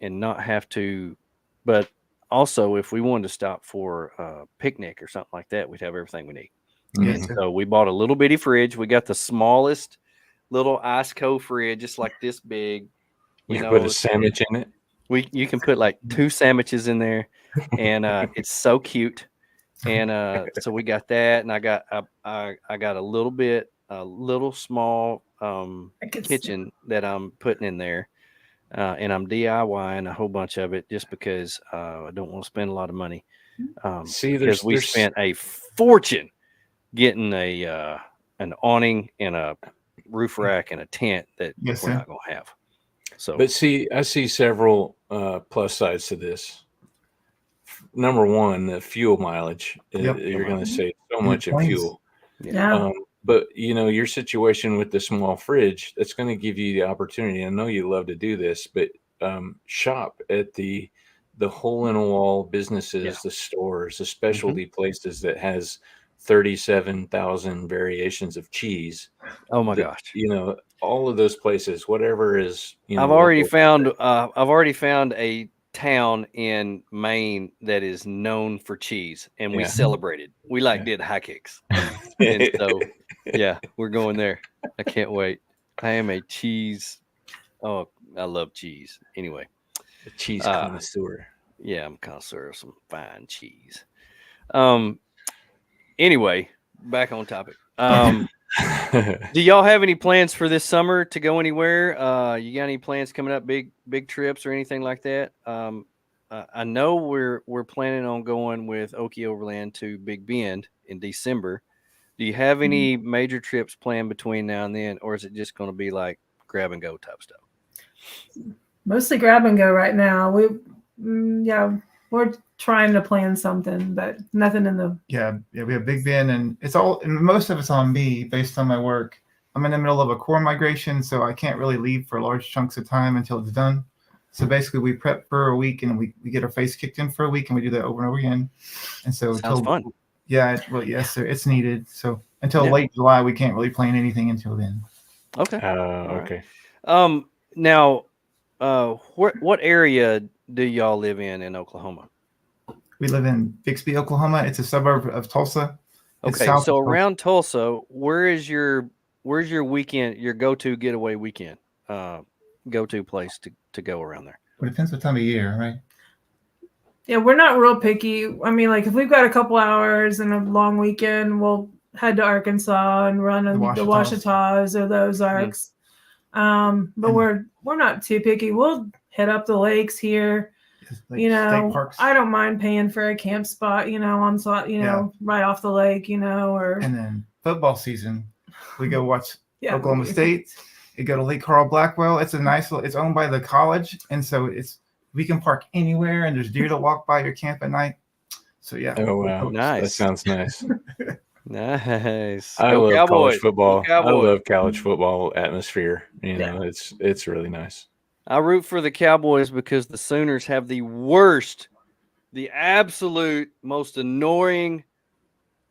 not have to. But also, if we wanted to stop for a picnic or something like that, we'd have everything we need. Yes, And so we bought a little bitty fridge. We got the smallest little Iceco fridge, just like this big. You put a sandwich in it. You can put like 2 sandwiches in there, and it's so cute. And so we got that, and I got a little small kitchen that I'm putting in there, and I'm DIYing a whole bunch of it just because I don't want to spend a lot of money. Because we spent a fortune getting an awning and a roof rack and a tent that we're not going to have. So, But see, I see several plus sides to this. Number one, the fuel mileage. Yep. You're going to save so And much in planes. fuel. Yeah. But your situation with the small fridge, that's going to give you the opportunity. I know you love to do this, but shop at the hole in a wall businesses, the stores, the specialty places that has 37,000 variations of cheese. oh my gosh. All of those places, whatever is, I've already found a town in Maine that is known for cheese, and we celebrated. We did high kicks. And so yeah, we're going there. I can't wait. I am a cheese. Oh, I love cheese. Anyway, a cheese connoisseur. Yeah, I'm a connoisseur of some fine cheese. Anyway, back on topic. Do y'all have any plans for this summer to go anywhere? You got any plans coming up, big trips or anything like that? I know we're planning on going with Okie Overland to Big Bend in December. Do you have any major trips planned between now and then, or is it just going to be like grab and go type stuff? Mostly grab and go right now. We're trying to plan something, but nothing in the. Yeah. We have Big Bend, and most of it's on me based on my work. I'm in the middle of a core migration, so I can't really leave for large chunks of time until it's done. So basically, we prep for a week, and we get our face kicked in for a week, and we do that over and over again. And so sounds fun. Yeah, well, yes, sir, it's needed. So until late July, we can't really plan anything until then. Okay. Okay. Now, what area do y'all live in Oklahoma? We live in Bixby, Oklahoma. It's a suburb of Tulsa. Okay, so around Tulsa, where's your weekend, your go-to getaway weekend, go-to place to go around there? Well, it depends what time of year, right? Yeah, we're not real picky. I mean, like if we've got a couple hours and a long weekend, we'll head to Arkansas and run the Ouachitas or the Ozarks. But we're not too picky. We'll hit up the lakes here. Like state parks. I don't mind paying for a camp spot, right off the lake, or. And then football season, we go watch Oklahoma State. We go to Lake Carl Blackwell. It's it's owned by the college, and so we can park anywhere, and there's deer to walk by your camp at night. So yeah. Oh wow, nice. That sounds nice. Nice. I love college football. I love college football atmosphere. It's really nice. I root for the Cowboys because the Sooners have the absolute most annoying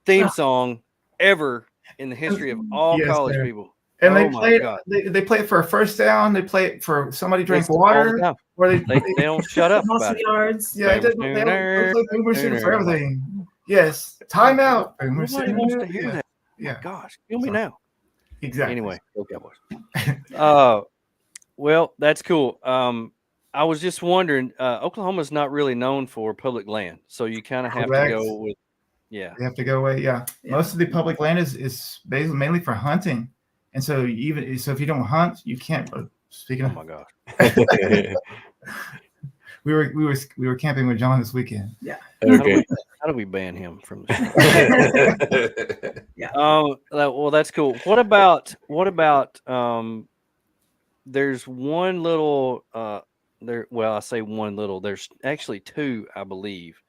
theme song ever in the history of all college people. And they play it for a first down. They play it for somebody drink water. Or they don't shut up about it. Yards. Yeah, they play Boomer City for everything. Yes, timeout. Nobody wants to hear that. Yeah. Oh my gosh, kill me now. Exactly. Anyway, go Cowboys. Well, that's cool. I was just wondering, Oklahoma's not really known for public land, so you kind of have to go with, You have to go away. Yeah. Most of the public land is basically mainly for hunting, and so if you don't hunt, you can't. Speaking of, oh my gosh, we were camping with John this weekend. Yeah. Okay. How do we ban him from the show? Yeah. Well, that's cool. What about there's one little I say one little, there's actually two, I believe.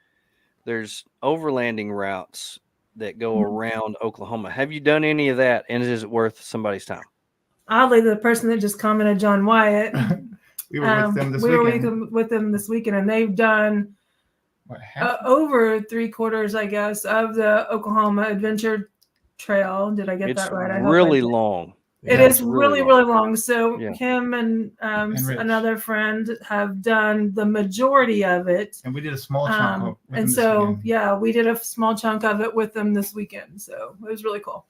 There's overlanding routes that go around Oklahoma. Have you done any of that, and is it worth somebody's time? Oddly, the person that just commented, John Wyatt, we were with them this weekend. We were with them this weekend, and they've done over 3/4, I guess, of the Oklahoma Adventure Trail. Did I get that right? It's really long. It is really long. So him and another friend have done the majority of it. And we did a small chunk. And so, we did a small chunk of it with them this weekend. So it was really cool.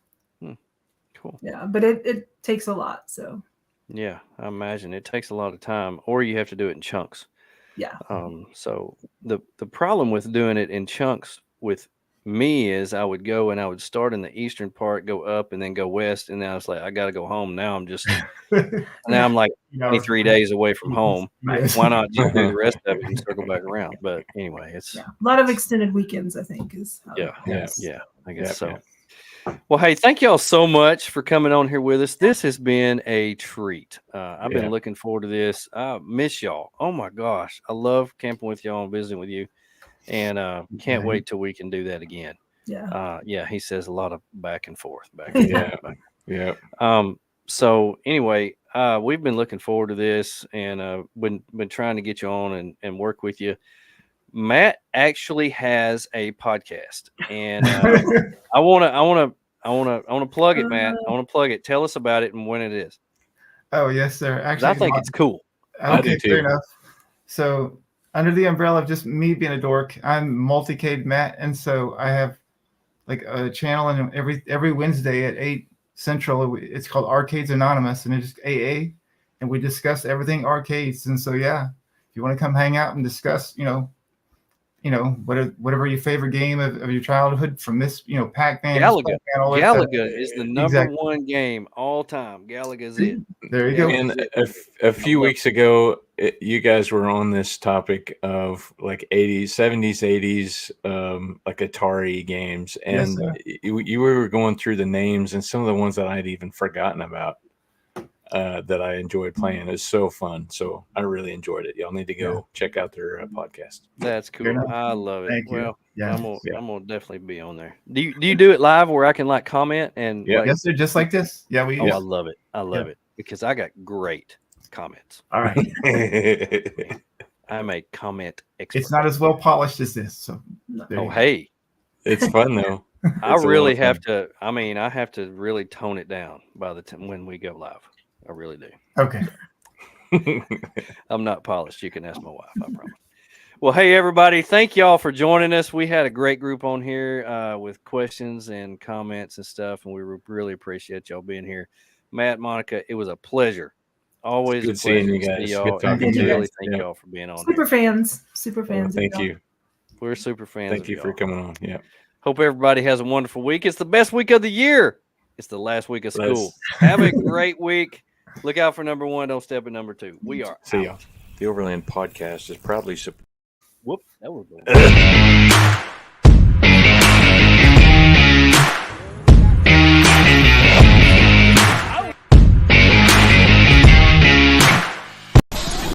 Cool. Yeah, but it takes a lot. So. Yeah, I imagine it takes a lot of time, or you have to do it in chunks. Yeah. So the problem with doing it in chunks with me is I would go and I would start in the eastern part, go up, and then go west, and then I was like, I got to go home. Now I'm like 23 days away from home. Right. Why not just do the rest of it and circle back around? But anyway, it's a lot of extended weekends, I think, is I guess so. Well, hey, thank y'all so much for coming on here with us. This has been a treat. I've been looking forward to this. I miss y'all. Oh my gosh. I love camping with y'all and visiting with you. And can't wait till we can do that again. Yeah. He says a lot of back and forth. Yeah. So anyway, we've been looking forward to this and been trying to get you on and work with you. Matt actually has a podcast, and I want to plug it, Matt. I want to plug it. Tell us about it and when it is. Oh, yes, sir. Actually, I think it's cool. Okay, fair enough. So, under the umbrella of just me being a dork, I'm Multicade Matt, and so I have like a channel, and every Wednesday at 8 Central, it's called Arcades Anonymous, and it's just AA, and we discuss everything arcades. And so, yeah, if you want to come hang out and discuss, whatever your favorite game of your childhood from this, Pac-Man. Galaga is the number one game all time. Galaga's it. There you go. And a few weeks ago, you guys were on this topic of like 80s, 70s, 80s, like Atari games. And you were going through the names and some of the ones that I'd even forgotten about. That I enjoyed playing. It's so fun. So I really enjoyed it. Y'all need to go check out their podcast. That's cool. I love it. Thank you. I'm gonna definitely be on there. Do you do it live where I can like comment and yes, sir, just like this? Yeah, I love it. I love it because I got great comments. All right. I'm a comment expert. It's not as well polished as this. So hey. It's fun though. I really have to. I mean, I have to really tone it down by the time when we go live. I really do. Okay. I'm not polished. You can ask my wife, I promise. Well, hey, everybody. Thank y'all for joining us. We had a great group on here with questions and comments and stuff, and we really appreciate y'all being here. Matt, Monica, it was a pleasure. Always good seeing you guys. Good talking to you. Really thank y'all for being on Super fans. Super fans. Thank you. We're super fans. Thank you for coming on. Yeah. Hope everybody has a wonderful week. It's the best week of the year. It's the last week of school. Have a great week. Look out for number 1. Don't step in number 2. We are. See y'all. The Overland podcast is proudly. Whoop. That was good.